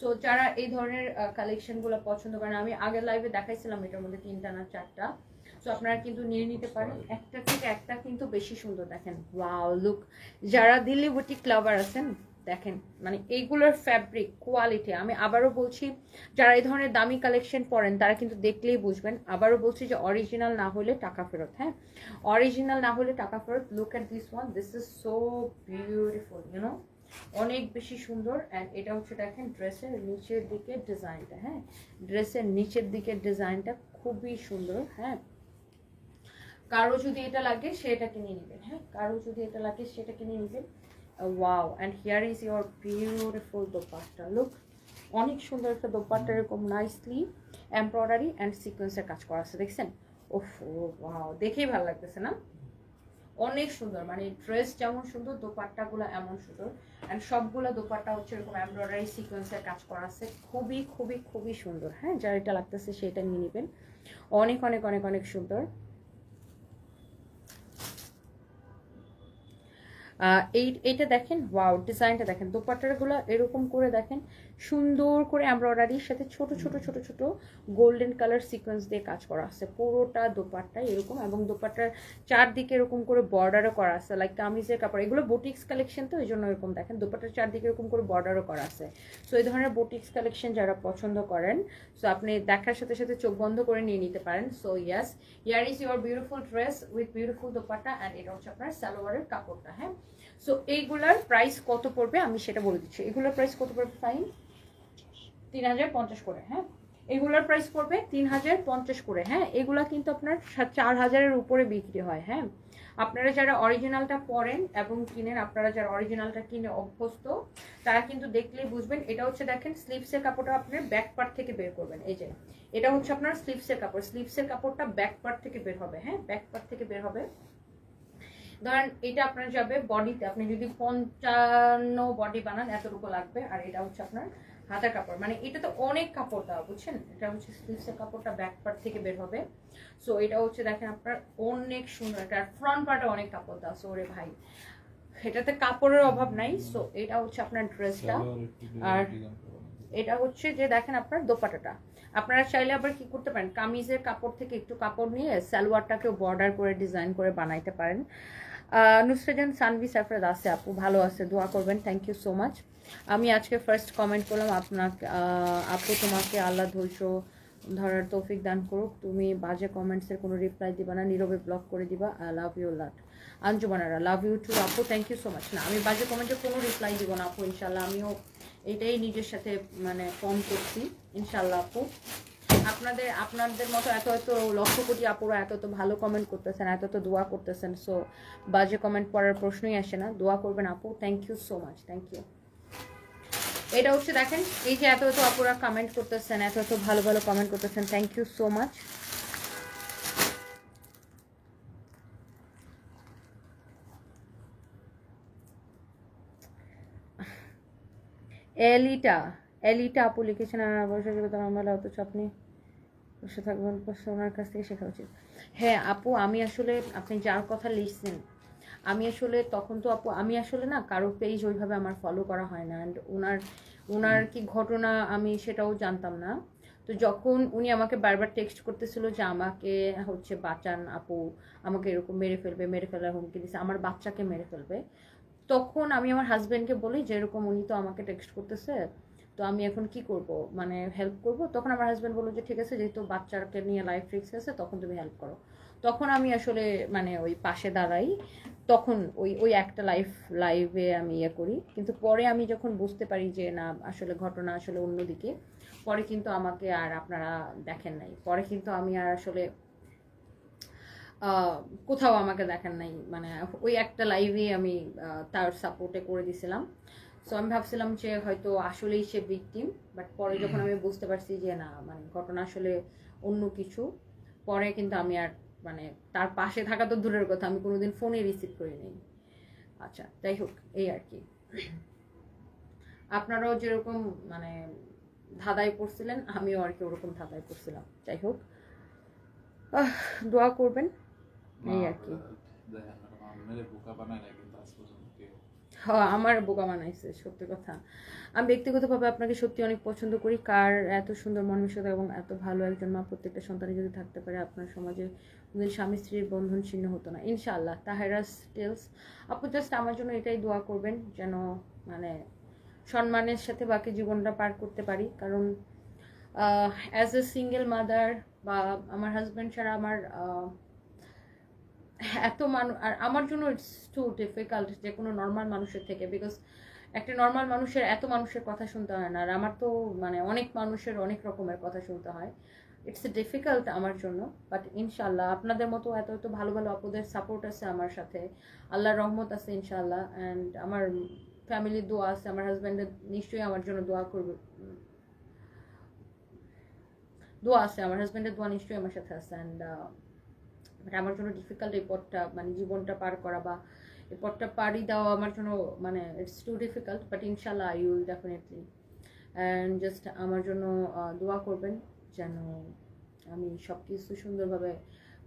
সো যারা এই ধরনের কালেকশনগুলো পছন্দ করেন, আমি আগের লাইভে দেখাইছিলাম এটার মধ্যে 3টা না 4টা, সো আপনারা কিন্তু নিয়ে নিতে পারেন, একটা থেকে একটা কিন্তু বেশি সুন্দর। দেখেন ওয়াও লুক, যারা দিল্লি বুটিক লাভার আছেন দেখেন, মানে এইগুলোর ফ্যাব্রিক কোয়ালিটি, আমি আবারও বলছি যারা এই ধরনের দামি কালেকশন পরেন তারা কিন্তু দেখলেই বুঝবেন। আবারও বলছি যে অরিজিনাল না হলে টাকা ফেরত, হ্যাঁ অরিজিনাল না হলে টাকা ফেরত। Look at this one, this is so beautiful, you know অনেক বেশি সুন্দর। অ্যান্ড এটা হচ্ছে দেখেন ড্রেসের নিচের দিকে ডিজাইনটা, হ্যাঁ ড্রেসের নিচের দিকের ডিজাইনটা খুবই সুন্দর, হ্যাঁ। কারো যদি এটা লাগে সেটাকে নিয়ে নেবেন, হ্যাঁ কারো যদি এটা লাগে সেটাকে নিয়ে নেবেন। Wow, and here is your beautiful dupatta, look অনেক সুন্দর একটা দোপাট্টা, এরকম নাইসলি এমব্রয়ডারি অ্যান্ড সিকোয়েন্সের কাজ করা আছে, দেখছেন ওফ ওয়াও, দেখেই ভালো লাগতেছে না, অনেক সুন্দর। মানে ড্রেস যেমন সুন্দর, দোপাট্টাগুলো এমন সুন্দর, অ্যান্ড সবগুলো দোপাট্টা হচ্ছে এরকম এমব্রয়ডারি সিকোয়েন্সের কাজ করা আছে, খুবই খুবই খুবই সুন্দর। হ্যাঁ যার এটা লাগতেছে সেটা নিয়ে নেবেন, অনেক অনেক অনেক অনেক সুন্দর। এইটা দেখেন ওয়াও, ডিজাইনটা দেখেন, দোপাট্টাগুলো এরকম করে দেখেন সুন্দর করে এমব্রয়ডারির সাথে ছোট ছোট ছোট ছোট গোল্ডেন কালার সিকোয়েন্স দিয়ে কাজ করা আছে পুরোটা দোপাট্টা এরকম, এবং দোপাট্টার চারদিকে এরকম করে বর্ডারও করা আছে, লাইক কামিজের কাপড়, এগুলো বুটিক্স কালেকশন তো এই জন্য এরকম দেখেন দোপাট্টার চারদিকে এরকম করে বর্ডারও করা আছে। সো এই ধরনের বুটিক্স কালেকশন যারা পছন্দ করেন, সো আপনি দেখার সাথে সাথে চোখ বন্ধ করে নিয়ে নিতে পারেন। So yes, here is your beautiful dress with beautiful dupatta, and এটা হচ্ছে আপনার সালোয়ারের কাপড়টা, হ্যাঁ। সো এইগুলার প্রাইস কত পড়বে আমি সেটা বলে দিচ্ছি। এগুলোর প্রাইস কত পড়বে ফাইন, 3050 করে, হ্যাঁ এগুলোর প্রাইস পড়বে 3050 করে, হ্যাঁ এগুলা কিন্তু আপনার 4000-এর উপরে বিক্রি হয়, হ্যাঁ। আপনারা যারা অরিজিনালটা পরেন এবং কিনেন, আপনারা যারা অরিজিনালটা কিনে অভ্যস্ত তারা কিন্তু দেখলেই বুঝবেন। এটা হচ্ছে দেখেন স্লিভসের কাপড়টা আপনার ব্যাক পার্ট থেকে বের করবেন, এই যে এটা হচ্ছে আপনার স্লিভসের কাপড়, স্লিভসের কাপড়টা ব্যাক পার্ট থেকে বের হবে, হ্যাঁ ব্যাক পার্ট থেকে বের হবে। ধরেন এটা আপনার যাবে বডিতে, আপনি যদি 55 বডি বানান এতটুকু লাগবে। আর এটা হচ্ছে আপনার হাতের কাপড়, মানে এটা তো অনেক কাপড় দেওয়া, বুঝছেন? এটা হচ্ছে স্লিভসের কাপড়টা ব্যাক পার্ট থেকে বের হবে। সো এটা হচ্ছে দেখেন আপনার অনেক সুন্দর, এটা ফ্রন্ট পার্টে অনেক কাপড় দেওয়া। সো ওরে ভাই, এটাতে কাপড়ের অভাব নাই। সো এটা হচ্ছে আপনার ড্রেসটা। আর এটা হচ্ছে যে দেখেন আপনার দোপাট্টাটা, আপনারা চাইলে আবার কি করতে পারেন, কামিজের কাপড় থেকে একটু কাপড় নিয়ে সালোয়ারটাকেও বর্ডার করে ডিজাইন করে বানাইতে পারেন। নুসরাজান সানভি সাফরাদ আছে আপু, ভালো আছে, দোয়া করবেন। Thank you so much. আমি আজকে ফার্স্ট কমেন্ট করলাম আপনাকে, আপু তোমাকে আল্লাহ ধৈর্য ধরার তৌফিক দান করুক। তুমি বাজে কমেন্টসের কোনো রিপ্লাই দিবা না, নীরবে ব্লক করে দিবা। I love you lot. Anjumanara love you too আপু, থ্যাংক ইউ সো মাচ। না, আমি বাজে কমেন্টে কোনো রিপ্লাই দিব না আপু, ইনশাল্লাহ। আমিও এটাই নিজের সাথে মানে ফোন করছি, ইনশাল্লাহ আপু। আপনাদের মতো এত লক্ষ কোটি আপুরা এত ভালো কমেন্ট করতেছেন, এত দোয়া করতেছেন। সো বাজে কমেন্ট পড়ার প্রশ্নই আসে না, দোয়া করবেন আপু। Thank you so much, thank you. এটা হচ্ছে দেখেন, এই যে এত আপুরা কমেন্ট করতেছেন, এত ভালো ভালো কমেন্ট করতেছেন, thank you so much. Elita আপু লিখেছেন, আমার অথচ আপনি বসে থাকবেন, ওনার কাছ থেকে শেখা উচিত। হ্যাঁ আপু, আমি আসলে আপনি যার কথা লিখছেন, আমি আসলে তখন তো আপু আমি আসলে না কারো পেজ ওইভাবে আমার ফলো করা হয় না। অ্যান্ড ওনার কি ঘটনা আমি সেটাও জানতাম না। তো যখন উনি আমাকে বারবার টেক্সট করতেছিল যে আমাকে হচ্ছে বাঁচান আপু, আমাকে এরকম মেরে ফেলার হুমকি দিচ্ছে, আমার বাচ্চাকে মেরে ফেলবে, তখন আমি আমার হাজব্যান্ডকে বলি যে এরকম উনি তো আমাকে টেক্সট করতেছে, তো আমি এখন কি করব, মানে হেল্প করব। তখন আমার হাজব্যান্ড বললো যে ঠিক আছে, যেহেতু বাচ্চাকে নিয়ে লাইফ রিস্ক আছে, তখন তুমি হেল্প করো। তখন আমি আসলে মানে ওই পাশে দাঁড়াই। তখন ওই একটা লাইভে আমি ইয়ে করি। কিন্তু পরে আমি যখন বুঝতে পারি যে না, আসলে ঘটনা আসলে অন্যদিকে, পরে কিন্তু আমাকে আর আপনারা দেখেন নাই। পরে কিন্তু আমি আর আসলে কোথাও আমাকে দেখেন নাই, মানে ওই একটা লাইভে আমি তার সাপোর্টে করে দিছিলাম। সো আমি ভাবছিলাম যে হয়তো আসলেই সে ভিকটিম, বাট পরে যখন আমি বুঝতে পারছি যে না, মানে ঘটনা আসলে অন্য কিছু, পরে কিন্তু আমি আর মানে তার পাশে থাকা তো দূরের কথা, আমি কোনোদিন ফোনে রিসিভ করিনি। আচ্ছা, যাই হোক, এই আর কি। আপনারাও যেরকম মানে ধাঁধায় পড়ছিলেন, আমিও আর কি ওরকম ধাঁধায় পড়ছিলাম। যাই হোক, দোয়া করবেন, এই আর কি। হ্যাঁ, আমার বোকা বানাইছে, সত্যি কথা। আমি ব্যক্তিগতভাবে আপনাকে সত্যি অনেক পছন্দ করি। কার এত সুন্দর মনমিশতা এবং এত ভালো একজন মা, প্রত্যেকটা সন্তানই যদি থাকতে পারে, আপনার সমাজে কোনদিন স্বামী স্ত্রীর বন্ধন ছিন্ন হতো না, ইনশাআল্লাহ। তাহেরাস টেলস আপু, জাস্ট আমার জন্য এটাই দোয়া করবেন যেন মানে সম্মানের সাথে বাকি জীবনটা পার করতে পারি। কারণ অ্যাজ এ সিঙ্গেল মাদার, বা আমার হাজব্যান্ড ছাড়া আমার এত মানুষ, আর আমার জন্য ইটস টু ডিফিকাল্ট যে কোনো নর্মাল মানুষের থেকে, বিকজ একটা নর্মাল মানুষের এত মানুষের কথা শুনতে হয় না, আর আমার তো মানে অনেক মানুষের অনেক রকমের কথা শুনতে হয়। ইটস ডিফিকাল্ট আমার জন্য, বাট ইনশাল্লাহ আপনাদের মতো এত ভালো ভালো আপুদের সাপোর্ট আছে আমার সাথে, আল্লাহর রহমত আছে ইনশাল্লাহ। অ্যান্ড আমার ফ্যামিলির দোয়া আছে, আমার হাজব্যান্ডের নিশ্চয়ই আমার জন্য দোয়া করবে, দোয়া আছে, আমার হাজব্যান্ডের দোয়া নিশ্চয়ই আমার সাথে আছে। অ্যান্ড বাট আমার জন্য ডিফিকাল্ট এই পথটা, মানে জীবনটা পার করা বা এই পথটা পাড়ি দেওয়া আমার জন্য মানে ইটস টু ডিফিকাল্ট, বাট ইনশাল্লাহ I will definitely. And just আমার জন্য দোয়া করবেন যেন আমি সব কিছু সুন্দরভাবে,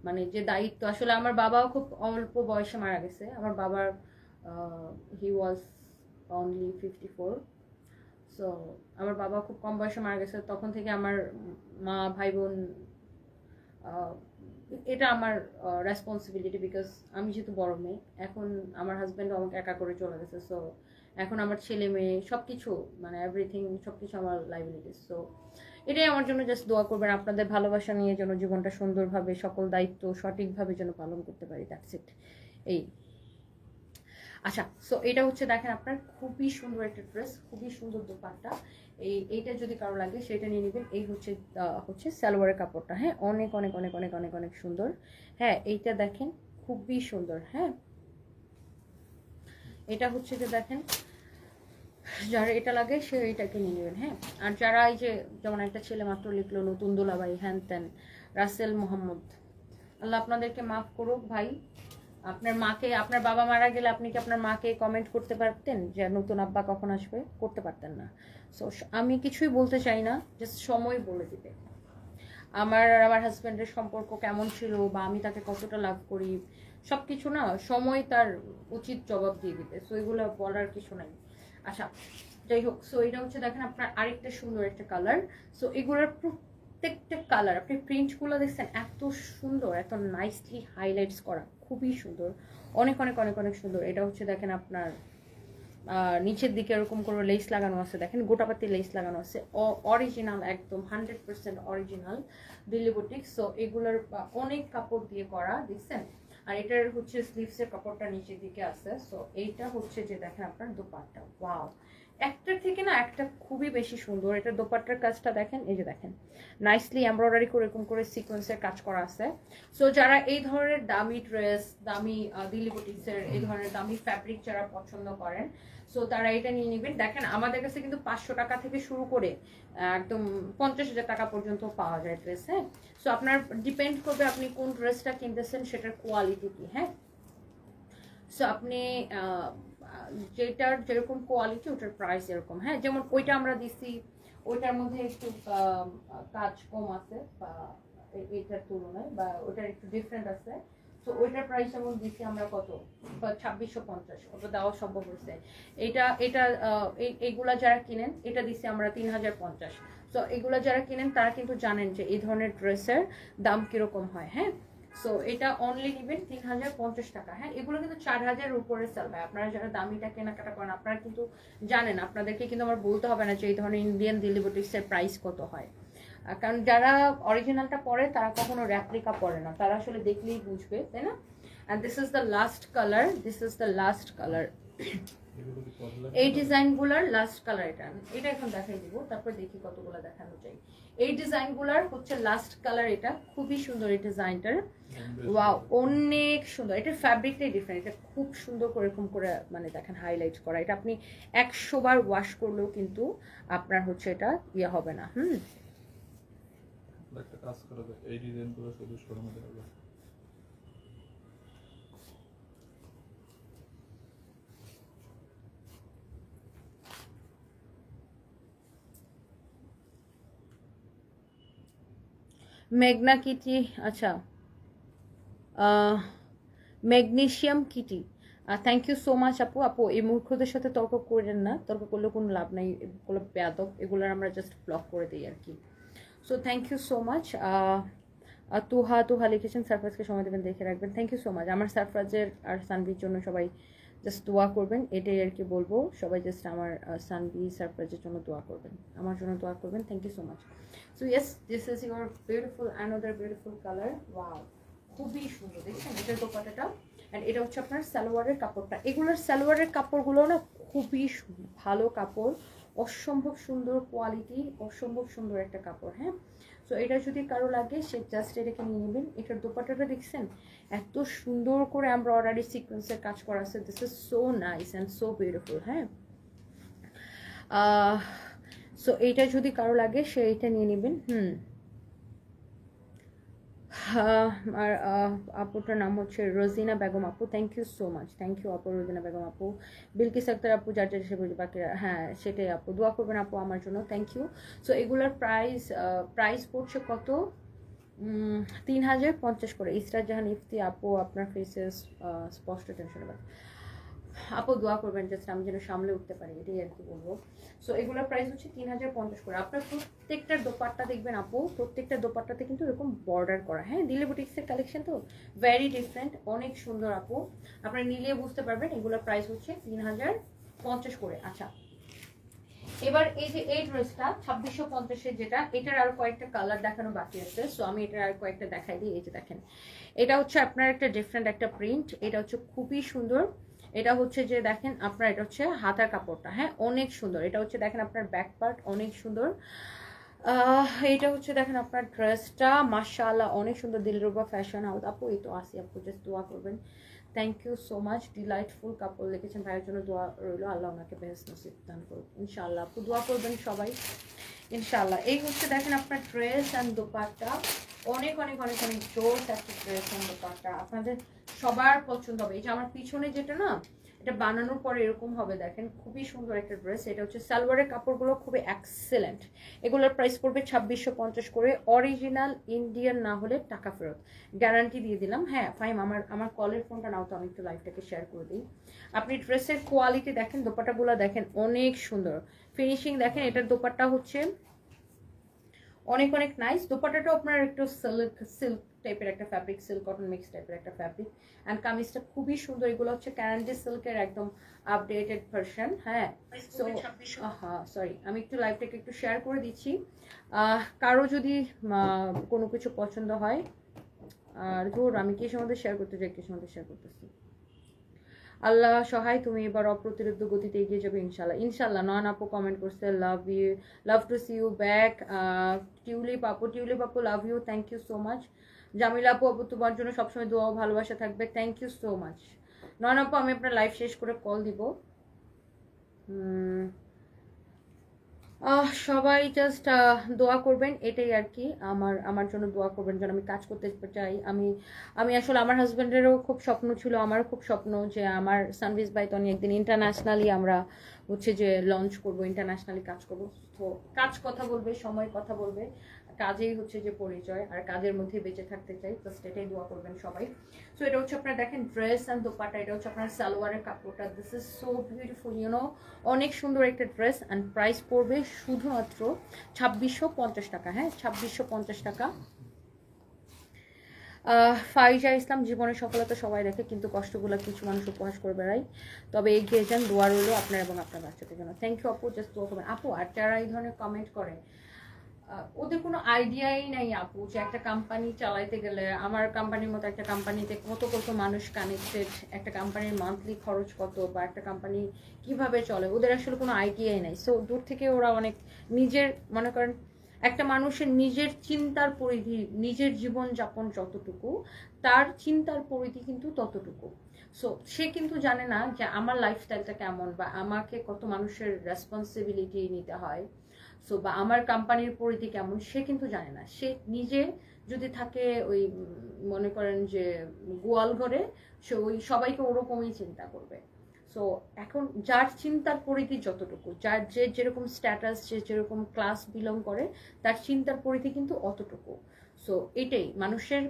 মানে যে দায়িত্ব, আসলে আমার বাবাও খুব অল্প বয়সে মারা গেছে। আমার বাবার হি ওয়াজ অনলি 54। সো আমার বাবা খুব কম বয়সে মারা গেছে, তখন থেকে আমার মা ভাই বোন, এটা আমার রেসপন্সিবিলিটি, বিকজ আমি যেহেতু বড় মেয়ে, এখন আমার হাজব্যান্ডও আমাকে একা করে চলে গেছে। সো এখন আমার ছেলে মেয়ে সব কিছু, মানে এভরিথিং, সব কিছু আমার লাইবিলিটিস। সো এটাই আমার জন্য জাস্ট দোয়া করবেন, আপনাদের ভালোবাসা নিয়ে যেন জীবনটা সুন্দরভাবে, সকল দায়িত্ব সঠিকভাবে যেন পালন করতে পারি, দ্যাটস ইট। এই আচ্ছা, সো এটা হচ্ছে দেখেন আপনার খুবই সুন্দর একটা ড্রেস, খুবই সুন্দর দোপাট্টা। এইটা যদি কারো লাগে সেটা নিয়ে নেবেন। এই হচ্ছে সালোয়ারের কাপড়টা, হ্যাঁ, অনেক অনেক অনেক অনেক অনেক অনেক সুন্দর। হ্যাঁ, এইটা দেখেন খুবই সুন্দর। হ্যাঁ, এটা হচ্ছে যে দেখেন, যারা এটা লাগে সে এইটাকে নিয়ে নেবেন। হ্যাঁ, আর যারা এই যে যেমন একটা ছেলে মাত্র লিখলো নতুন দোলাভাই হ্যান ত্যান, রাসেল মোহাম্মদ, আল্লাহ আপনাদেরকে মাফ করুক ভাই। আপনার মাকে, আপনার বাবা মারা গেলে আপনি কি আপনার মাকে কমেন্ট করতে পারতেন যে নতুন আব্বা কখন আসবে? করতে পারতেন না। সো আমি কিছুই বলতে চাই না, জাস্ট সময় বলে দিবে আমার আর আমার হাজব্যান্ডের সম্পর্ক কেমন ছিল বা আমি তাকে কতটা লাভ করি, সব কিছু না সময় তার উচিত জবাব দিয়ে দিবে। সো এগুলো বলার কিছু নাই। আচ্ছা যাই হোক, সো এটা হচ্ছে দেখেন আপনার আরেকটা সুন্দর একটা কালার। সো এগুলোর প্রত্যেকটা কালার, আপনি প্রিন্টগুলো দেখছেন এত সুন্দর, এত নাইসলি হাইলাইটস করা, খুবই সুন্দর, অনেক অনেক অনেক অনেক সুন্দর। এটা হচ্ছে দেখেন আপনার নিচের দিকে এরকম করে লেস লাগানো আছে, দেখেন গোটাপাতি লেস লাগানো আছে, অরিজিনাল একদম 100% অরিজিনাল দিল্লি বুটিক। সো এগুলোর অনেক কাপড় দিয়ে করা, দেখছেন। আর এটার হচ্ছে স্লিভসের কাপড়টা নিচের দিকে আছে। সো এইটা হচ্ছে যে দেখেন আপনার দোপাট্টা, ওয়াও, একটার থেকে না একটা খুবই বেশি সুন্দর। এটা দোপাট্টার কাজটা দেখেন, এই যে দেখেন নাইসলি এমব্রয়ডারি করে এরকম করে সিকোয়েন্সের কাজ করা আছে। সো যারা এই ধরনের দামি ড্রেস, দামি দিল্লি বুটিক্সের এই ধরনের দামি ফ্যাব্রিক যারা পছন্দ করেন, সো তারা এটা নিয়ে নেবেন। দেখেন আমাদের কাছে কিন্তু 500 টাকা থেকে শুরু করে একদম 50,000 টাকা পর্যন্ত পাওয়া যায় ড্রেস। হ্যাঁ, সো আপনার ডিপেন্ড করবে আপনি কোন ড্রেসটা কিনতেছেন, সেটার কোয়ালিটি কি। হ্যাঁ, সো আপনি যেটার যেরকম কোয়ালিটি ওটার প্রাইস এরকম। হ্যাঁ, যেমন ওইটা আমরা দিছি, ওইটার মধ্যে একটু কাজ কম আছে বা এইটার তুলনায়, বা ওটার একটু ডিফারেন্ট আছে। তো ওইটার প্রাইস যেমন দিচ্ছি আমরা কত, 2650, ওটা দেওয়া সম্ভব হয়েছে। এটা এইগুলা যারা কিনেন, এটা দিচ্ছি আমরা 3050। তো এগুলা যারা কিনেন তারা কিন্তু জানেন যে এই ধরনের ড্রেসের দাম কিরকম হয়। হ্যাঁ, সো এটা অনলি নেবেন 3050 টাকা। হ্যাঁ, এগুলো কিন্তু 4000 উপরে সেল হয়। আপনারা যারা দামিটা কেনাকাটা করেন আপনারা কিন্তু জানেন, আপনাদেরকে কিন্তু আমার বলতে হবে না যে এই ধরনের ইন্ডিয়ান দিল্লি বুটিক্সের প্রাইস কত হয়। কারণ যারা অরিজিনালটা পরে তারা কখনো রেপ্লিকা পরে না, তারা আসলে দেখলেই বুঝবে, তাই না? And this is the last colour, this is the last colour. এই ডিজাইনগুলোর লাস্ট কালার এটা এখন দেখাই দিব, তারপর দেখি কতগুলো দেখানো যায়। এই ডিজাইনগুলোর হচ্ছে লাস্ট কালার, এটা খুবই সুন্দর এই ডিজাইনটার, ওয়াও অনেক সুন্দর। এটার ফ্যাব্রিকটাই ডিফারেন্ট, এটা খুব সুন্দর করে এরকম করে মানে দেখেন হাইলাইট করা। এটা আপনি 100 বার ওয়াশ করলেও কিন্তু আপনার হচ্ছে এটা ইয়ে হবে না। একটা কাজ করা যায়, এই ডিজাইনগুলো শুধু শোরুমে দেওয়া যায়। মেঘনা কিটি, আচ্ছা magnesium kitty, thank you so much আপু। আপু এই মূর্খদের সাথে তর্ক করেন না, তর্ক করলে কোনো লাভ নাই, এগুলো বেয়াদব, এগুলোর আমরা জাস্ট ব্লক করে দিই আর কি। So thank you so much. Tuha লিখেছেন সারফরাজকে সময় দেবেন, দেখে রাখবেন, থ্যাংক ইউ সো মাচ। আমার সারফরাজের আর সানভির জন্য সবাই জাস্ট দোয়া করবেন, এটাই আর কি বলবো। সবাই জাস্ট আমার সানভি সারফরাজের জন্য দোয়া করবেন, আমার জন্য দোয়া করবেন, thank you so much. So yes, this is your beautiful another beautiful colour, wow খুবই সুন্দর, দেখছেন এটার দোপাট্টাটা। অ্যান্ড এটা হচ্ছে আপনার সালোয়ারের কাপড়টা, এগুলোর সালোয়ারের কাপড়গুলো না খুবই ভালো কাপড়, অসম্ভব সুন্দর কোয়ালিটি, অসম্ভব সুন্দর একটা কাপড়। হ্যাঁ, সো এটা যদি কারো লাগে সে জাস্ট এটাকে নিয়ে নেবেন। এটার দোপাট্টাটা দেখছেন এত সুন্দর করে এমব্রয়ডারি সিকোয়েন্সের কাজ করা আছে, this is so nice and so beautiful. হ্যাঁ, সো এইটা যদি কারো লাগে সে এটা নিয়ে নেবেন। আর আপুটার নাম হচ্ছে রোজিনা বেগম আপু, thank you so much, thank you আপু রোজিনা বেগম আপু। বিলকিস আক্তার আপু, যার যার হিসেবে বাকিরা, হ্যাঁ সেটাই আপু, দোয়া করবেন আপু আমার জন্য, থ্যাংক ইউ। সো এগুলোর প্রাইস পড়ছে কত, 3050 করে। ইসরাত জাহান ইফতি আপু, আপনার ফেসেস স্পষ্ট, টেনশন নেবেন আপু, দোয়া করবেন জাস্ট আমি যেন সামলে উঠতে পারি, এটাই আর কি বলবো। সো এগুলোর প্রাইস হচ্ছে 3050 করে। আপনার প্রত্যেকটা দোপাট্টা দেখবেন আপু, প্রত্যেকটা দোপাট্টাতে কিন্তু এরকম বর্ডার করা। হ্যাঁ, দিল্লি বুটিক্সের কালেকশন তো ভেরি ডিফারেন্ট, অনেক সুন্দর আপু, আপনারা নিলে বুঝতে পারবেন। এগুলোর প্রাইস হচ্ছে 3050 করে। আচ্ছা, এবার এই যে এই ড্রেসটা 2650-এর, যেটা এটার আর কয়েকটা কালার দেখানো বাকি আছে, সো আমি এটার আর কয়েকটা দেখাই দিই। এই যে দেখেন, এটা হচ্ছে আপনার একটা ডিফারেন্ট একটা প্রিন্ট, এটা হচ্ছে খুবই সুন্দর। এটা হচ্ছে যে দেখেন আপনার, এটা হচ্ছে হাতার কাপড়টা, হ্যাঁ অনেক সুন্দর। এটা হচ্ছে দেখেন আপনার ব্যাক পার্ট অনেক সুন্দর। এইটা হচ্ছে দেখেন আপনার ড্রেসটা, মাশাআল্লাহ অনেক সুন্দর, দিলরুবা ফ্যাশন হাউস আপু, এই তো আসি আপু, জাস্ট দোয়া করবেন, thank you so much. Delightful কাপড় লিখেছেন, ভাইয়ের জন্য দোয়া রইল, আল্লাহ ওনাকে বেহেশত নসিব দান করুন ইনশাআল্লাহ। আপু দোয়া করবেন সবাই ইনশাআল্লাহ। এই হচ্ছে দেখেন আপনার ড্রেস অ্যান্ড দোপাট্টা, অনেক অনেক অনেক অনেক জোর একটা ড্রেস অ্যান্ড দোপাট্টা। আপনাদের সবার পছন্দ হবে। এই যে আমার পিছনে যেটা না, এটা বানানোর পরে এরকম হবে, দেখেন খুবই সুন্দর একটা ড্রেস। এটা হচ্ছে সালোয়ারের কাপড়গুলো খুবই এক্সেলেন্ট। এগুলোর প্রাইস পড়বে 2650 করে। অরিজিনাল ইন্ডিয়ান না হলে টাকা ফেরত, গ্যারান্টি দিয়ে দিলাম। হ্যাঁ ফাইম, আমার কলের ফোনটা নাও তো, আমি একটু লাইভটাকে শেয়ার করে দিই। আপনি ড্রেসের কোয়ালিটি দেখেন, দোপাট্টাগুলো দেখেন অনেক সুন্দর, ফিনিশিং দেখেন। এটার দোপাট্টা হচ্ছে অনেক অনেক নাইস। দোপাট্টাটাও আপনার একটু সিল্ক টাইপের একটা ফ্যাব্রিক, সিল্ক কটন মিক্স টাইপের একটা ফ্যাব্রিক। অ্যান্ড কামিজটা খুবই সুন্দর। এগুলো হচ্ছে ক্যারান্ডি সিল্কের একদম আপডেটেড ভার্সন। হ্যাঁ সো সরি, আমি একটু লাইভটাকে একটু শেয়ার করে দিচ্ছি। কারো যদি কোনো কিছু পছন্দ হয়, আর ধর আমি কিসের মধ্যে শেয়ার করতে চাই, কিসের মধ্যে শেয়ার করতেছি। আল্লাহ সহায়, তুমি এবার অপ্রতিরোধ গতিতে এগিয়ে যাবে ইনশাল্লাহ। ইনশাল্লাহ। নন আপু কমেন্ট করছে love you, love to see you back. Tulip আপু love you, thank you so much. Jamila আপু তোমার জন্য সবসময় দোয়া ও ভালোবাসা থাকবে, থ্যাংক ইউ সো মাচ। নন আপু আমি আপনার লাইভ শেষ করে কল দিব। সবাই জাস্ট দোয়া করবেন, এটাই আর কি। আমার জন্য দোয়া করবেন যেন আমি কাজ করতে চাই। আমি আসলে আমার হাজব্যান্ডেরও খুব স্বপ্ন ছিল, আমারও খুব স্বপ্ন যে আমার সানভিজ বাই তনি একদিন ইন্টারন্যাশনালি আমরা হচ্ছে যে লঞ্চ করব, ইন্টারন্যাশনালি কাজ করব। তো কাজ কথা বলবে, সময় কথা বলবে, কাজেই হচ্ছে যে পরিচয়, আর কাজের মধ্যে বেঁচে থাকতে চাই। জাস্ট এটাই দোয়া করবেন সবাই। সো এটা হচ্ছে আপনার দেখেন ড্রেস অ্যান্ড দোপাট্টা, এটা হচ্ছে আপনার সালোয়ারের কাপড়টা। This is so beautiful, you know, অনেক সুন্দর একটা ড্রেস। অ্যান্ড প্রাইস পড়বে শুধুমাত্র 2650 টাকা। হ্যাঁ 2650 টাকা। ফাইজা ইসলাম, জীবনের সফলতা সবাই দেখে কিন্তু কষ্টগুলো কিছু মানুষ উপহাস করে বেড়ায়, তবে এগিয়ে যান, দোয়া রইল আপনার এবং আপনার বাচ্চাদের জন্য। থ্যাংক ইউ আপু, জাস্ট দোয়া করবেন আপু। আর যারা এই ধরনের কমেন্ট করে ওদের কোনো আইডিয়াই নাই আপু যে একটা কোম্পানি চালাইতে গেলে, আমার কোম্পানির মতো একটা কোম্পানিতে কত কত মানুষ কানেক্টেড, একটা কোম্পানির মান্থলি খরচ কত, বা একটা কোম্পানি কিভাবে চলে, ওদের আসলে কোনো আইডিয়াই নাই। সো দূর থেকে ওরা অনেক নিজের, মনে করেন একটা মানুষের নিজের চিন্তার পরিধি, নিজের জীবনযাপন যতটুকু, তার চিন্তার পরিধি কিন্তু ততটুকু। সো সে কিন্তু জানে না যে আমার লাইফস্টাইলটা কেমন, বা আমাকে কত মানুষের রেসপন্সিবিলিটি নিতে হয়, সো বা আমার কোম্পানির পরিধি কেমন, সে কিন্তু জানে না। সে নিজে যদি থাকে ওই মনে করেন যে গোয়াল ঘরে, সে ওই সবাইকে ওরকমই চিন্তা করবে। সো এখন যার চিন্তার পরিধি যতটুকু, যার যে যেরকম স্ট্যাটাস, যে যেরকম ক্লাস বিলং করে, তার চিন্তার পরিধি কিন্তু অতটুকু। সো এটাই মানুষের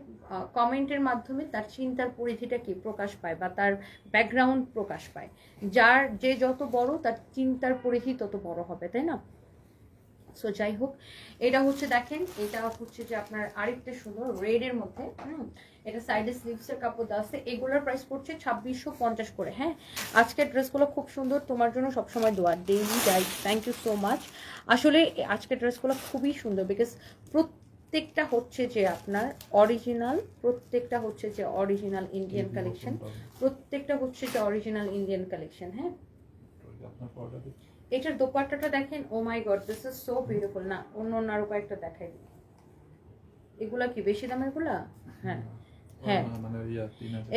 কমেন্টের মাধ্যমে তার চিন্তার পরিধিটা কি প্রকাশ পায়, বা তার ব্যাকগ্রাউন্ড প্রকাশ পায়। যার যে যত বড়, তার চিন্তার পরিধি তত বড় হবে, তাই না? সো যাই হোক, এটা হচ্ছে দেখেন, এটা হচ্ছে যে আপনার আরেকটা সুন্দর রেডের মধ্যে। এটা সাইডে স্লিভসের কাপড় দেওয়া আছে। এগুলোর প্রাইস পড়ছে 2650 করে। হ্যাঁ আজকের ড্রেসগুলো খুব সুন্দর, তোমার জন্য সবসময় দোয়া, ডেইলি ডাইট, থ্যাংক ইউ সো মাচ। আসলে আজকের ড্রেসগুলো খুবই সুন্দর, বিকজ প্রত্যেকটা হচ্ছে যে আপনার অরিজিনাল, প্রত্যেকটা হচ্ছে যে অরিজিনাল ইন্ডিয়ান কালেকশন, প্রত্যেকটা হচ্ছে যে অরিজিনাল ইন্ডিয়ান কালেকশন। হ্যাঁ এটার দোপাট্টাটা দেখেন, oh my god, this is so beautiful. না অন্য আরো কয়েকটা দেখাই দিই। এগুলা কি বেশি দামের গুলা? হ্যাঁ হ্যাঁ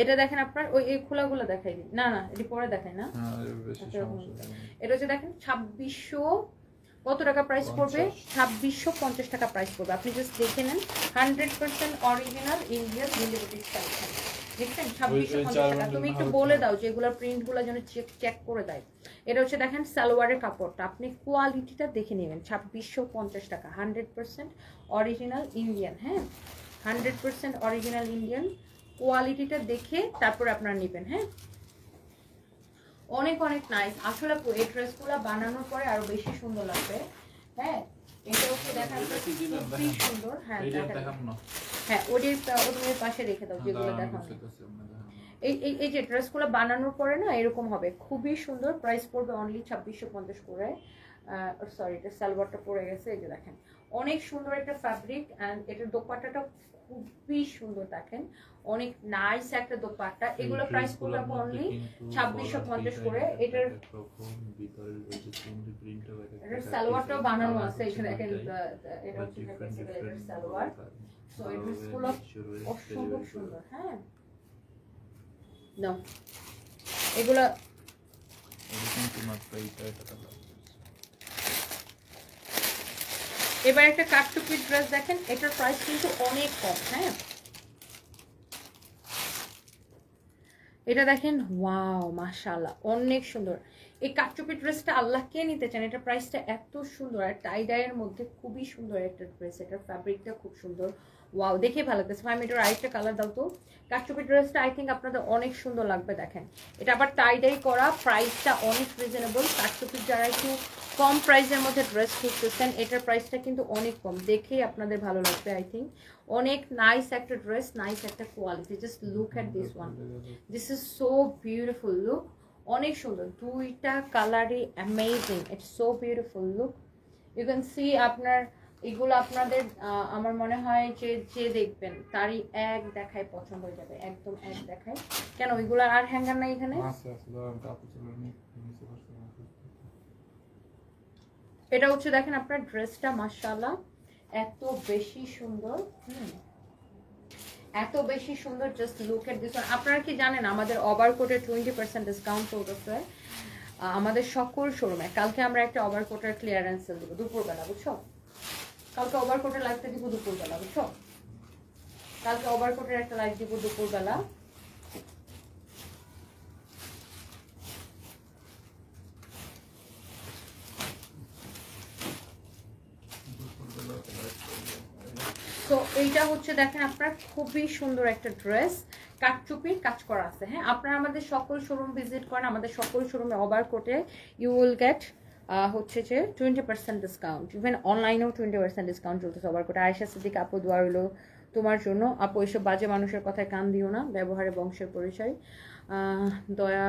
এটা দেখেন আপনার, ওই এই খোলাগুলো দেখাই দিই। না না এটি পরে দেখাই না। এটা হচ্ছে দেখেন 2600 কত টাকা প্রাইস পড়বে, 2650 টাকা প্রাইস পড়বে। আপনি জাস্ট দেখে নেন, 100% অরিজিনাল ইন্ডিয়ান মিলিবাটিক কালেকশন। দেখছেন 2650 টাকা। তুমি একটু বলে দাও যে এগুলোর প্রিন্ট গুলো যেন চেক করে দেয়। এটা হচ্ছে দেখেন সালোয়ারের কাপড়টা, আপনি কোয়ালিটিটা দেখে নেবেন। 2650 টাকা, 100% অরিজিনাল ইন্ডিয়ান। হ্যাঁ 100% অরিজিনাল ইন্ডিয়ান, কোয়ালিটিটা দেখে তারপর আপনারা নেবেন। হ্যাঁ অনেক অনেক নাইস। আসলে এই ড্রেসগুলো বানানোর পরে আরো বেশি সুন্দর লাগবে। হ্যাঁ এটা হচ্ছে দেখেন খুবই সুন্দর। হ্যাঁ হ্যাঁ ওদের পাশে রেখে দাও যেগুলো দেখানো। এই যে ড্রেসগুলো বানানোর পরে না এরকম হবে, খুবই সুন্দর। প্রাইস পড়বে অনলি 2650 করে। সরি এটা সালোয়ারটা পড়ে গেছে, এই যে দেখেন অনেক সুন্দর একটা ফ্যাব্রিক। অ্যান্ড এটার দোপাট্টাটা খুবই সুন্দর, দেখেন অনেক নাইস একটা দোপাট্টা। এগুলো প্রাইস পড়বে অনলি 2650 করে। এটার সালোয়ারটাও বানানো আছে, এখানে দেখেন এটা হচ্ছে এটার সালোয়ার। সো এই ড্রেসগুলো অসম্ভব সুন্দর। হ্যাঁ নাও এগুলা এবার একটা কাটটুপির ড্রেস দেখেন, এটার প্রাইস কিন্তু অনেক কম। হ্যাঁ এটা দেখেন, ওয়াও মাশাআল্লাহ অনেক সুন্দর। এই কাটচুপি ড্রেসটা আল্লাহ কে নিতে চান, এটা প্রাইসটা এত সুন্দর আর টাই ডাইয়ের মধ্যে খুবই সুন্দর একটা ড্রেস, এটার ফ্যাব্রিকটা খুব সুন্দর, ওয়াও দেখে ভালো লাগতেছে। ভাই এটার আরেকটা কালার দাও তো। কাটচুপি ড্রেসটা আই থিঙ্ক আপনাদের অনেক সুন্দর লাগবে। দেখেন এটা আবার টাই ডাই করা, প্রাইসটা অনেক রিজনেবল। কাটচুপির যারা একটু কম প্রাইসের মধ্যে ড্রেস খুঁজতেছেন এটার প্রাইসটা কিন্তু অনেক কম, দেখেই আপনাদের ভালো লাগবে আই থিঙ্ক। অনেক নাইস একটা ড্রেস, নাইস একটা quality. Just look at this one, this is so beautiful look, অনেক সুন্দর, দুইটা কালারই amazing, it's so beautiful look. You can see আপনার এগুলো আপনাদের আমার মনে হয় যে যে দেখবেন তারই এক দেখায় পছন্দ হয়ে যাবে, একদম এক দেখায়। কেন ওইগুলো আর হ্যাঙ্গার নাই এখানে? এটা হচ্ছে দেখেন আপনার ড্রেসটা মাশাআল্লাহ এত বেশি সুন্দর, এত বেশি সুন্দর। Just look at this one. আপনারা কি জানেন আমাদের ওভারকোটের 20% ডিসকাউন্ট চলতেছে আমাদের সকল শোরুমে। কালকে আমরা একটা ওভারকোটের ক্লিয়ারেন্স সেল দিব দুপুরবেলা, বুঝছো? কালকে ওভারকোটের লাইভটা দিব দুপুরবেলা, বুঝছো? কালকে ওভারকোটের একটা লাইভ দিব দুপুরবেলা। তো এইটা হচ্ছে দেখেন আপনার খুবই সুন্দর একটা ড্রেস, কাটচুপির কাজ করা আছে। হ্যাঁ, আপনারা আমাদের সকল শোরুম ভিজিট করেন, আমাদের সকল শোরুমে ওভারকোটে ইউ উইল গেট হচ্ছে যে 20% ডিসকাউন্ট, ইভেন অনলাইনেও 20% ডিসকাউন্ট চলতেছে ওভারকোটে। আয়েশা সিদ্দিক আপু দোয়া হইলো তোমার জন্য। আপু এইসব বাজে মানুষের কথায় কান দিও না, ব্যবহারে বংশের পরিচয় দয়া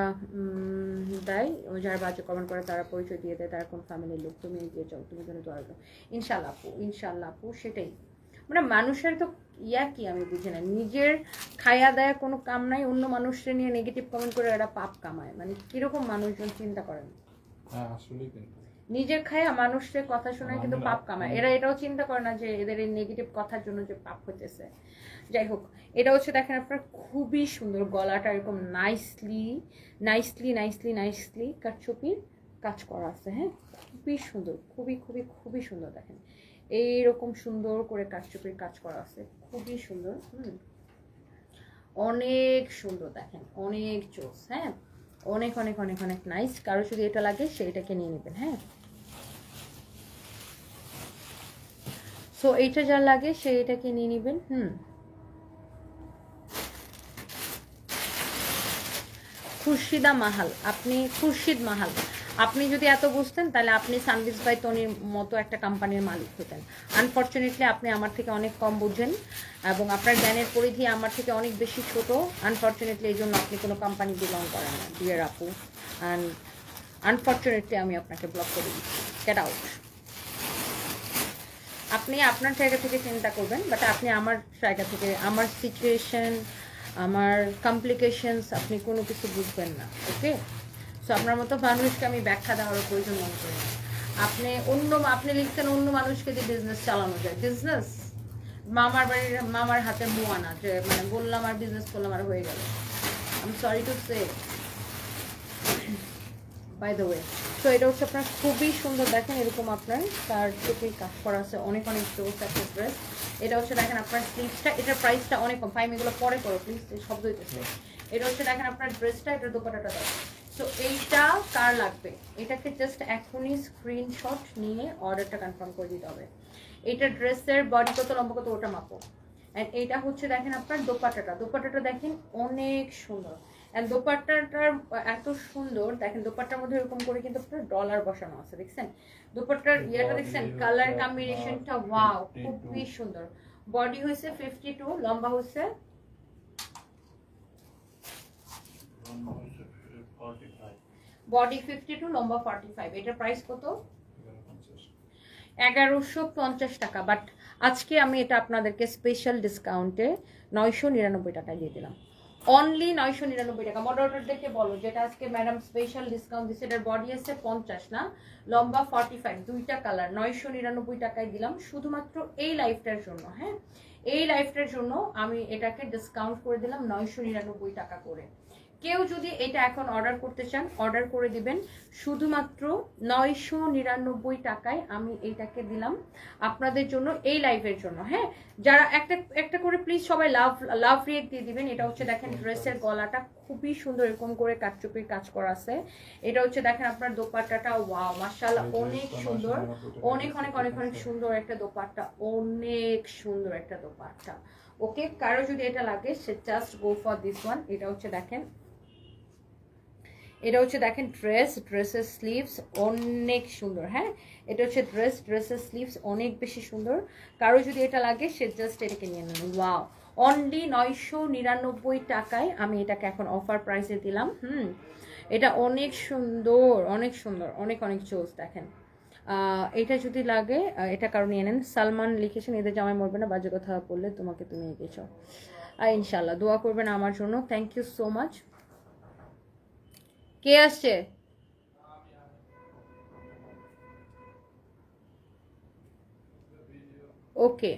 দেয়, যারা বাজে কমেন্ট করে তারা পরিচয় দিয়ে দেয় তারা কোন ফ্যামিলির লোক। তুমি এগিয়ে যাও, তুমি জন্য দোয়া হইলো। ইনশাল্লাহ আপু, ইনশাল্লাহ আপু, সেটাই। মানে মানুষের তো ইয়া কি আমি বুঝি না, নিজের খায়া দেয়া কোনো কাম নাই, অন্য মানুষের নিয়ে নেগেটিভ কমেন্ট করে এরা পাপ কামায়। মানে কিরকম মানুষজন চিন্তা করেন, নিজের খায়া মানুষের কথা শোনায় কিন্তু পাপ কামায়। এরা এটাও চিন্তা করে না যে এদের এই নেগেটিভ কথার জন্য যে পাপ হইতেছে। যাই হোক, এটা হচ্ছে দেখেন আপনার খুবই সুন্দর, গলাটা এরকম নাইসলি নাইসলি নাইসলি নাইসলি কাটচুপির কাজ করা আছে। হ্যাঁ, খুবই সুন্দর, খুবই খুবই খুবই সুন্দর। দেখেন এইরকম সুন্দর করে কাটচুপির কাজ করা আছে, খুবই সুন্দর। অনেক সুন্দর, দেখেন অনেক জোস। হ্যাঁ, অনেক অনেক অনেক অনেক নাইস। কারো যদি এটা লাগে সেইটাকে নিয়ে নেবেন। হ্যাঁ, সো এইটা যা লাগে সেইটাকে নিয়ে নেবেন। খুরশিদা মাহাল, আপনি খুরশিদ মাহাল, আপনি যদি এত বুঝতেন তাহলে আপনি সানবিজ বাই তনির মতো একটা কোম্পানির মালিক হতেন। আনফর্চুনেটলি আপনি আমার থেকে অনেক কম বুঝেন এবং আপনার জ্ঞানের পরিধি আমার থেকে অনেক বেশি ছোট। আনফর্চুনেটলি এই জন্য আপনি কোনো কোম্পানি বিলং করেন না ডিয়ার আপু, অ্যান্ড আনফর্চুনেটলি আমি আপনাকে ব্লক করে দিচ্ছি। Get out. আপনি আপনার জায়গা থেকে চিন্তা করবেন, বাট আপনি আমার জায়গা থেকে, আমার সিচুয়েশন, আমার কমপ্লিকেশনস আপনি কোনো কিছু বুঝবেন না। ওকে, সো আপনার মতো মানুষকে আমি ব্যাখ্যা দেওয়ার প্রয়োজন মনে করি না। আপনি লিখছেন অন্য মানুষকে দিয়ে বিজনেস চালানো যায়। বিজনেস মামার বাড়ির মামার হাতে মুয়া না যে মানে বললাম আর বিজনেস করলাম আর হয়ে গেল। I am sorry to say, by the way. তো এটা হচ্ছে আপনার খুবই সুন্দর। দেখেন এরকম আপনার তার চোখে কাজ করা আছে, অনেক অনেক জোস একটা ড্রেস। এটা হচ্ছে দেখেন আপনার স্লিভসটা, এটার প্রাইসটা অনেক কম। ফাইম এগুলো পরে করো প্লিজ, শব্দ হইতেছে। এটা হচ্ছে দেখেন আপনার ড্রেসটা, এটার দোপাট্টাটা দাও। সো এইটা কার লাগবে এটাকে জাস্ট এখনই স্ক্রিনশট নিয়ে অর্ডারটা কনফার্ম করে দিতে হবে। এইটা ড্রেসের বডি কত, লম্বা কত, ওটা মাপো। অ্যান্ড এইটা হচ্ছে দেখেন আপনার দোপাট্টাটা, দোপাট্টাটা দেখেন অনেক সুন্দর। অ্যান্ড দোপাট্টাটার এত সুন্দর, দেখেন দোপাট্টার মধ্যে এরকম করে কিন্তু আপনার ডলার বসানো আছে, দেখছেন দোপাট্টার ইয়েটা, দেখছেন কালার কম্বিনেশনটা, ওয়াও খুবই সুন্দর। বডি হয়েছে 52, লম্বা হয়েছে বডি 52, লম্বা 45। এটার প্রাইস কত? 1150 টাকা। বাট আজকে আমি এটা আপনাদেরকে স্পেশাল ডিসকাউন্টে 999 টাকায় দিয়ে দিলাম। অনলি 999 টাকা। মডারেটরদেরকে বলো যেটা আজকে ম্যাডাম স্পেশাল ডিসকাউন্ট দিচ্ছে, এটার বডি আছে 50 না, লম্বা 45, দুইটা কালার 999 টাকায় দিলাম শুধুমাত্র এই লাইফটার জন্য। হ্যাঁ, এই লাইফটার জন্য আমি এটাকে ডিসকাউন্ট করে দিলাম 999 টাকা করে। কেউ যদি এটা এখন অর্ডার করতে চান অর্ডার করে দিবেন শুধুমাত্র 999 টাকায়। আমি এইটাকে দিলাম আপনাদের জন্য এই লাইভের জন্য। হ্যাঁ, যারা একটা একটা করে প্লিজ সবাই লাভ রিয়েক্ট দিয়ে দিবেন। এটা হচ্ছে দেখেন ড্রেসের গলাটা খুবই সুন্দর, এরকম করে কাটচুপির কাজ করা আছে। এটা হচ্ছে দেখেন আপনার দোপাট্টাটা, ওয়াও মাশাআল্লাহ অনেক সুন্দর, অনেক অনেক অনেক অনেক সুন্দর একটা দোপাট্টা, অনেক সুন্দর একটা দোপাট্টা। ওকে, কারো যদি এটা লাগে সে just go for this one. এটা হচ্ছে দেখেন, এটা হচ্ছে দেখেন ড্রেসের স্লিভস অনেক সুন্দর। হ্যাঁ, এটা হচ্ছে ড্রেসের স্লিভস অনেক বেশি সুন্দর। কারো যদি এটা লাগে সে জাস্ট এটাকে নিয়ে নেন। ওয়াও, অনলি 999 টাকায় আমি এটাকে এখন অফার প্রাইসে দিলাম। এটা অনেক সুন্দর, অনেক সুন্দর, অনেক অনেক চোজ। দেখেন এটা যদি লাগে এটা কারো নিয়ে নেন। সালমান লিখেছেন এদের জামাই মরবে না, বাজে কথা বললে তোমাকে তুমি এগিয়েছ। ইনশাল্লাহ দোয়া করবেন আমার জন্য। Thank you so much. কে আসছে? ওকে,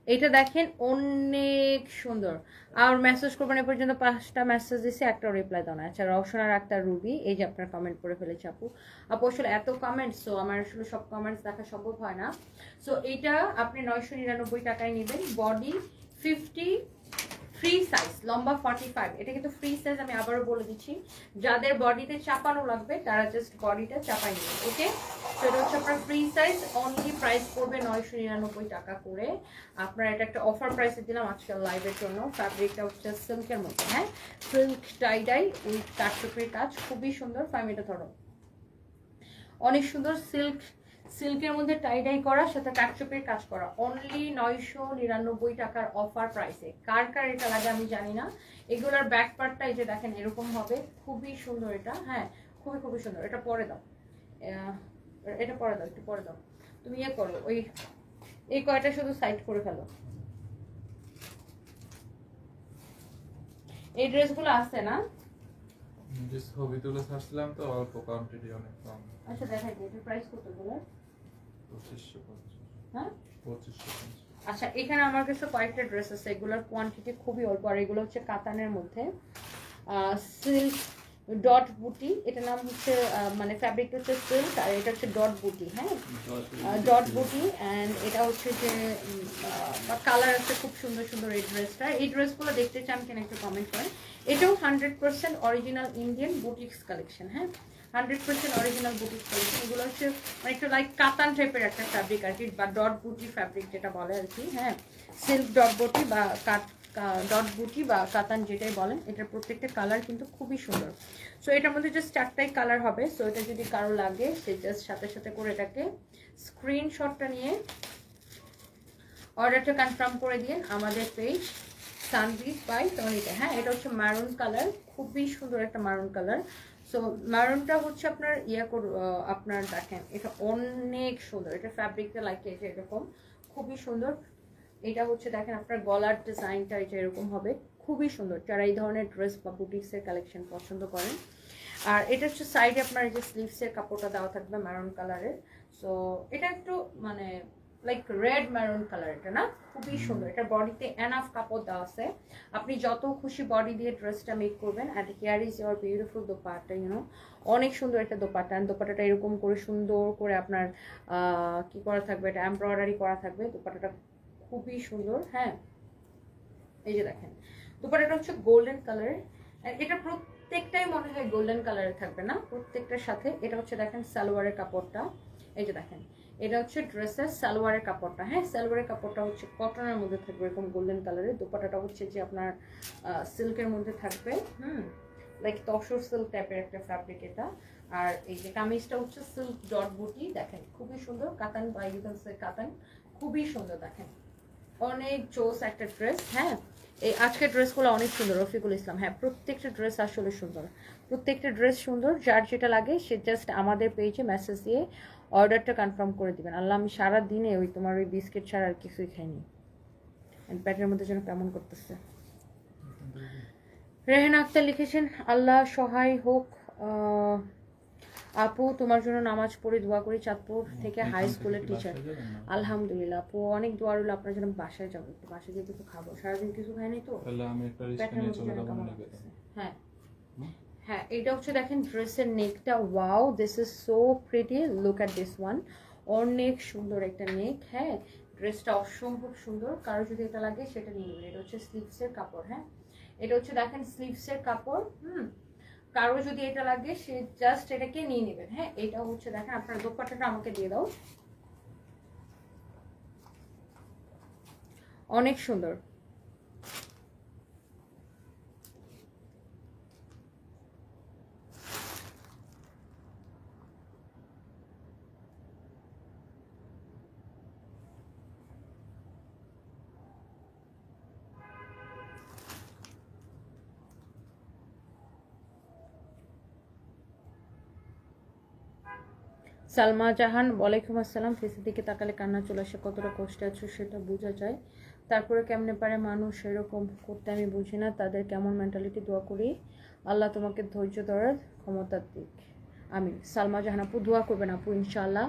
এটা দেখেন অনেক সুন্দর। আর মেসেজ করবেন এ পর্যন্ত 5টা মেসেজ দিছে, একটা রিপ্লাই দাও না। আচ্ছা, রওশনার আক্তার রুবি, এই যে আপনার কমেন্ট করে ফেলেছে আপু। আপু আসলে এত কমেন্টস, সো আমার আসলে সব কমেন্টস দেখা সম্ভব হয় না। সো এইটা আপনি 999 টাকায় নেবেন। বডি 50, ফ্রি সাইজ, লম্বা 45। এটা কিন্তু ফ্রি সাইজ, আমি আবারও বলে দিচ্ছি। যাদের বডিতে চাপানো লাগবে তারা জাস্ট বডিটা চাপাই নেবেন। ওকে, তো এটা হচ্ছে আপনার ফ্রি সাইজ। অনলি প্রাইস পড়বে 999 টাকা করে। আপনার এটা একটা অফার প্রাইসে দিলাম আজকাল লাইভের জন্য। ফ্যাব্রিকটা হচ্ছে সিল্কের মধ্যে। হ্যাঁ, সিল্ক টাইডাই উইথ কাটচুপির কাজ, খুবই সুন্দর। ফাইমিটা ধরো, অনেক সুন্দর। সিল্কের মধ্যে টাইডাই করা, সাথে কাটচুপির কাজ করা। অনলি 999 টাকার অফার প্রাইসে। কার কার এটা লাগে আমি জানি না। এগুলোর ব্যাক পার্টটা এই যে দেখেন এরকম হবে, খুবই সুন্দর এটা। হ্যাঁ, খুবই খুবই সুন্দর। এটা পরে দাও, এটা পরে দাও, একটু পরে দাও। তুমি ইয়ে করো, ওই এই কয়টা শুধু সাইড করে ফেলো। এই ড্রেসগুলো আছে না? ছবি তুলে ছাড়ছিলাম তো, অল্প কোয়ান্টিটি, অনেক কম। আচ্ছা দেখাই দিই, এটার প্রাইস কত বলো? 2550। হ্যাঁ 2550। আচ্ছা, এখানে আমার কাছে কয়েকটা ড্রেস আছে, এগুলোর কোয়ান্টিটি খুবই অল্প। আর এগুলো হচ্ছে কাতানের মধ্যে, সিল্ক ডট বুটি। এটার নাম হচ্ছে মানে ফ্যাব্রিকটা হচ্ছে সিল্ক, আর এটা হচ্ছে ডট বুটি। হ্যাঁ, ডট বুটি। অ্যান্ড এটা হচ্ছে যে কালার আছে খুব সুন্দর সুন্দর এই ড্রেসটা। এই ড্রেসগুলো দেখতে চান কিনা একটু কমেন্ট করেন। এটাও 100% অরিজিনাল ইন্ডিয়ান বুটিক্স কালেকশন। হ্যাঁ, 100% অরিজিনাল বুটিক্স কালেকশন। এগুলো হচ্ছে মানে একটু লাইক কাতান টাইপের একটা ফ্যাব্রিক আর কি, বা ডট বুটি ফ্যাব্রিক যেটা বলে আর কি। হ্যাঁ, সিল্ক ডট বুটি বা ডট বুটি বা কাতান যেটাই বলেন, এটার প্রত্যেকটা কালার কিন্তু খুবই সুন্দর। সো এটার মধ্যে জাস্ট 4টাই কালার হবে। সো এটা যদি কারো লাগে সে জাস্ট সাথে সাথে করে এটাকে স্ক্রিনশটটা নিয়ে অর্ডারটা কনফার্ম করে দিন আমাদের পেজ সানবিট বাই তনিকা। হ্যাঁ, এটা হচ্ছে মারুন কালার, খুবই সুন্দর একটা মারুন কালার। সো মারুনটা হচ্ছে আপনার আপনার দেখেন এটা অনেক সুন্দর। এটা ফ্যাব্রিকটা লাইক এটা এরকম খুবই সুন্দর। এটা হচ্ছে দেখেন আপনার গলার ডিজাইনটা এটা এরকম হবে, খুবই সুন্দর। যারা এই ধরনের ড্রেস বা বুটিক্সের কালেকশন পছন্দ করেন। আর এটা হচ্ছে সাইডে আপনার এই যে স্লিভসের কাপড়টা দেওয়া থাকবে ম্যারুন কালারের। সো এটা একটু মানে লাইক রেড ম্যারুন কালার, এটা না খুবই সুন্দর। এটা বডিতে এনাফ কাপড় দেওয়া আছে, আপনি যত খুশি বডি দিয়ে ড্রেসটা মেক করবেন। And here is your beautiful dupatta, you know অনেক সুন্দর একটা দোপাট্টা। অ্যান্ড দোপাট্টাটা এরকম করে সুন্দর করে আপনার কি করা থাকবে, এটা এমব্রয়ডারি করা থাকবে। দোপাট্টাটা খুবই সুন্দর। হ্যাঁ, এই যে দেখেন দোপাট্টাটা হচ্ছে গোল্ডেন কালার। এটা প্রত্যেকটাই মনে হয় গোল্ডেন কালারে থাকবে না, প্রত্যেকটার সাথে। এটা হচ্ছে দেখেন সালোয়ারের কাপড়টা, এই যে দেখেন এটা হচ্ছে ড্রেসের সালোয়ারের কাপড়টা। হ্যাঁ, সালোয়ারের কাপড়টা হচ্ছে কটনের মধ্যে থাকবে এরকম গোল্ডেন কালারের। দোপাট্টাটা হচ্ছে যে আপনার সিল্কের মধ্যে থাকবে, লাইক তসর সিল্ক টাইপের একটা ফ্যাব্রিক এটা। আর এই যে কামিজটা হচ্ছে সিল্ক ডট বুটি, দেখেন খুবই সুন্দর। কাতান বা কাতান, খুবই সুন্দর। দেখেন অনেক জোস একটা ড্রেস। হ্যাঁ, এই আজকের ড্রেসগুলো অনেক সুন্দর। রফিকুল ইসলাম, হ্যাঁ প্রত্যেকটা ড্রেস আসলে সুন্দর, প্রত্যেকটা ড্রেস সুন্দর। যার যেটা লাগে সে জাস্ট আমাদের পেজে মেসেজ দিয়ে অর্ডারটা কনফার্ম করে দিবেন। আল্লাহ, আমি সারা দিনে ওই তোমার ওই বিস্কিট ছাড়া আর কিছুই খাইনি। প্যাটের মধ্যে যেন কেমন করতেছে। রেহানা আক্তার লিখেছেন আল্লাহ সহায় হোক আপু, তোমার জন্য নামাজ পড়ে দোয়া করি, চাঁদপুর থেকে হাই স্কুলের টিচার। আলহামদুলিল্লাহ আপু, অনেক দোয়া রইল আপনার জন্য। বাসায় যাবো, একটু বাসায় গিয়ে কিছু খাবো, সারাদিন কিছু খাইনি তো। তাহলে আমি একটা রিস্কা নিয়ে চলে যাব না। হ্যাঁ হ্যাঁ, এটা হচ্ছে দেখেন ড্রেসের নেকটা, wow this is so pretty, look at this one. অনেক সুন্দর একটা নেক। হ্যাঁ, ড্রেসটা অসম্ভব সুন্দর, কারো যদি এটা লাগে সেটা নিয়ে নেবেন। এটা হচ্ছে স্লিভসের কাপড়। হ্যাঁ, এটা হচ্ছে দেখেন স্লিভসের কাপড়। কারো যদি এটা লাগে সে জাস্ট এটাকে নিয়ে নেবেন। হ্যাঁ, এটা হচ্ছে দেখেন, আপনার দোপাট্টাটা আমাকে দিয়ে দাও। অনেক সুন্দর। সালমা জাহান, ওয়ালাইকুম আসসালাম। ফেসের দিকে তাকালে কান্না চলে আসে, কতটা কষ্টে আছো সেটা বোঝা যায়। তারপরে কেমনে পারে মানুষ এরকম করতে আমি বুঝি না, তাদের কেমন মেন্টালিটি। দোয়া করি আল্লাহ তোমাকে ধৈর্য ধরার ক্ষমতার দিক। আমি সালমা জাহান আপু, দোয়া করবেন আপু ইনশাআল্লাহ।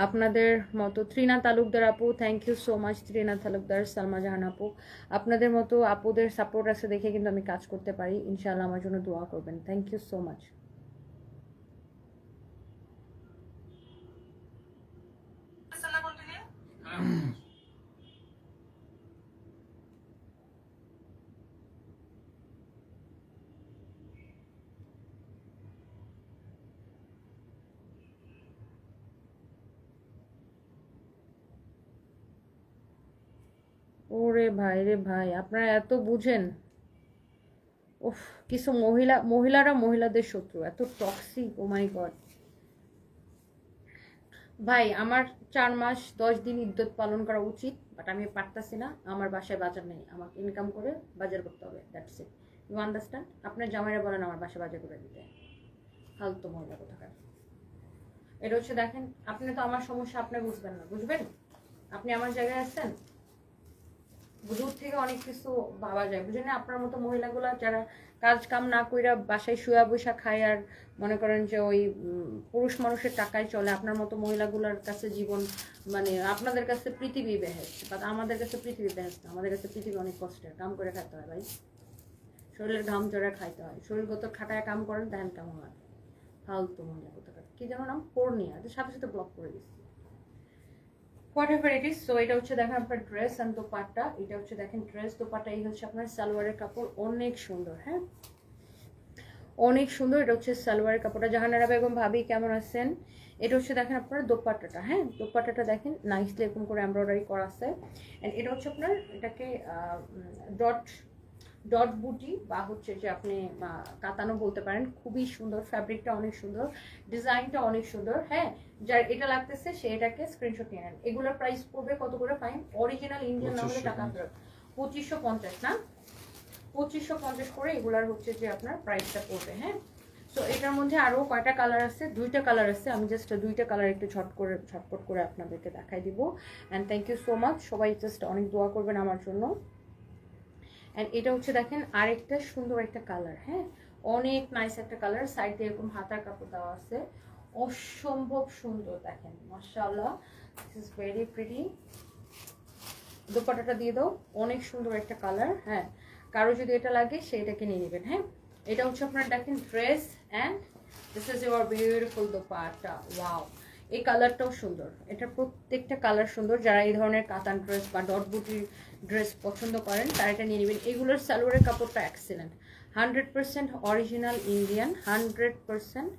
আপনাদের মতো ত্রিনা তালুকদার আপু, thank you so much Trina Talukdar, Salma Jahan আপু। আপনাদের মতো আপুদের সাপোর্ট আছে দেখে কিন্তু আমি কাজ করতে পারি। ইনশাআল্লাহ আমার জন্য দোয়া করবেন। Thank you so much. ওরে ভাই রে ভাই, আপনারা এত বুঝেন। উফ, কিছু মহিলারা মহিলাদের শত্রু, এত টক্সিক, ও মাই গড। ভাই আমার 4 মাস 10 দিন ইদ্যত পালন করা উচিত, বাট আমি পারতাছি না। আমার বাসায় বাজার নেই, আমাকে ইনকাম করে বাজার করতে হবে, দ্যাটস ইট। You understand? আপনার জামাইরা বলেন আমার বাসায় বাজার করে দিতে। ফালতু মহিলা কোথাকার। এটা হচ্ছে দেখেন, আপনি তো আমার সমস্যা আপনি বুঝবেন না, বুঝবেন? আপনি আমার জায়গায় আছেন, দূর থেকে অনেক কিছু ভাবা যায়, বুঝলেন? আপনার মতো মহিলাগুলা যারা কাজ কাম না কইরা বাসায় শুয়া বৈশা খায় আর মনে করেন যে ওই পুরুষ মানুষের টাকায় চলে, আপনার মতো মহিলাগুলার কাছে জীবন মানে আপনাদের কাছে পৃথিবী বেহেশত, বাট আমাদের কাছে পৃথিবী বেহেশত না। আমাদের কাছে পৃথিবী অনেক কষ্টের, কাম করে খাইতে হয় ভাই, শরীরের ঘাম ঝরে খাইতে হয়। শরীরগত খাটায় কাম করেন, দেখেন কেমন লাগে। ফালতু মহিলা কোথাকার। কি যেন নাম, পূর্ণিয়া, সাথে সাথে ব্লক করে দিচ্ছি। Whatever it is. সো এটা হচ্ছে দেখেন আপনার ড্রেস অ্যান্ড দোপাট্টা। এটা হচ্ছে দেখেন ড্রেস দোপাট্টা, এই হচ্ছে আপনার সালোয়ারের কাপড়। অনেক সুন্দর, হ্যাঁ অনেক সুন্দর। এটা হচ্ছে সালোয়ারের কাপড়টা। জাহানারা বেগম ভাবি কেমন আছেন? এটা হচ্ছে দেখেন আপনার দোপাট্টাটা। হ্যাঁ, দোপাট্টাটা দেখেন নাইসলি এরকম করে এমব্রয়ডারি করা আছে। অ্যান্ড এটা হচ্ছে আপনার এটাকে ডট ডট বুটি বা হচ্ছে যে আপনি কাতানো বলতে পারেন। খুবই সুন্দর, ফ্যাব্রিকটা অনেক সুন্দর, ডিজাইনটা অনেক সুন্দর। হ্যাঁ, যার এটা লাগতেছে সে এটাকে স্ক্রিনশট নিয়ে নেন। এগুলোর প্রাইস পড়বে কত করে ফাইন? অরিজিনাল ইন্ডিয়ান না হলে টাকা ফেরত। 2550 না, 2550 করে এগুলার হচ্ছে যে আপনার প্রাইসটা পড়বে। হ্যাঁ, সো এটার মধ্যে আরও কয়টা কালার আছে? 2টা কালার আছে। আমি জাস্ট 2টা কালার একটু ঝটপট করে আপনাদেরকে দেখাই দিব। And thank you so much, সবাই জাস্ট অনেক দোয়া করবেন আমার জন্য। অ্যান্ড এটা হচ্ছে দেখেন আরেকটা সুন্দর একটা কালার। হ্যাঁ, অনেক নাইস একটা কালার। সাইড দিয়ে এরকম হাতার কাপড় দেওয়া আছে, অসম্ভব সুন্দর। দেখেন মাশাআল্লাহ, দিস ইজ ভেরি প্রিটি। দোপাট্টাটা দিয়ে দাও, অনেক সুন্দর একটা কালার। হ্যাঁ, কারো যদি এটা লাগে সে এটাকে নিয়ে নেবেন। হ্যাঁ, এটা হচ্ছে আপনার দেখেন dress and this is your beautiful dupatta. Wow, এই কালারটাও সুন্দর। এটা প্রত্যেকটা কালার সুন্দর। যারা এই ধরনের কাতান ড্রেস বা ডট বুটির ড্রেস পছন্দ করেন তারা এটা নিয়ে নেবেন। এগুলোর সালোয়ারের কাপড়টা excellent, 100% original Indian, 100%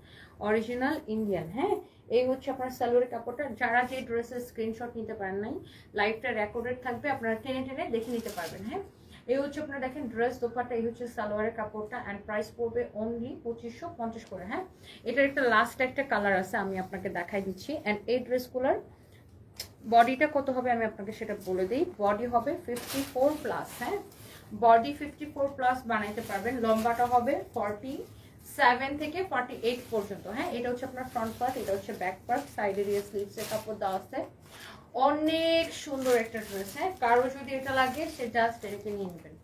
original Indian. হ্যাঁ, এই হচ্ছে আপনার সালোয়ারের কাপড়টা। যারা যে ড্রেসের স্ক্রিনশট নিতে পারেন নাই, লাইভটা রেকর্ডেড থাকবে, আপনারা টেনে টেনে দেখে নিতে পারবেন। হ্যাঁ, এই হচ্ছে আপনার দেখেন ড্রেস দোপাট্টা, এই হচ্ছে সালোয়ারের কাপড়টা। অ্যান্ড প্রাইস পড়বে অনলি 2550 করে। হ্যাঁ, এটার একটা লাস্ট একটা কালার আছে, আমি আপনাকে দেখাই দিচ্ছি। অ্যান্ড এই ড্রেসগুলোর বডিটা কত হবে আমি আপনাকে সেটা বলে দিই। বডি হবে 54+। হ্যাঁ, বডি 54+ বানাইতে পারবেন। লম্বাটা হবে 47 থেকে 48 পর্যন্ত। হ্যাঁ, এটা হচ্ছে আপনার ফ্রন্ট পার্ট, এটা হচ্ছে ব্যাক পার্ট। সাইডে দিয়ে স্লিভসের কাপড় দেওয়া আছে। অনেক সুন্দর একটা ড্রেস। হ্যাঁ, কারো যদি এটা লাগে সে জাস্ট এটাকে নিয়ে নেবেন।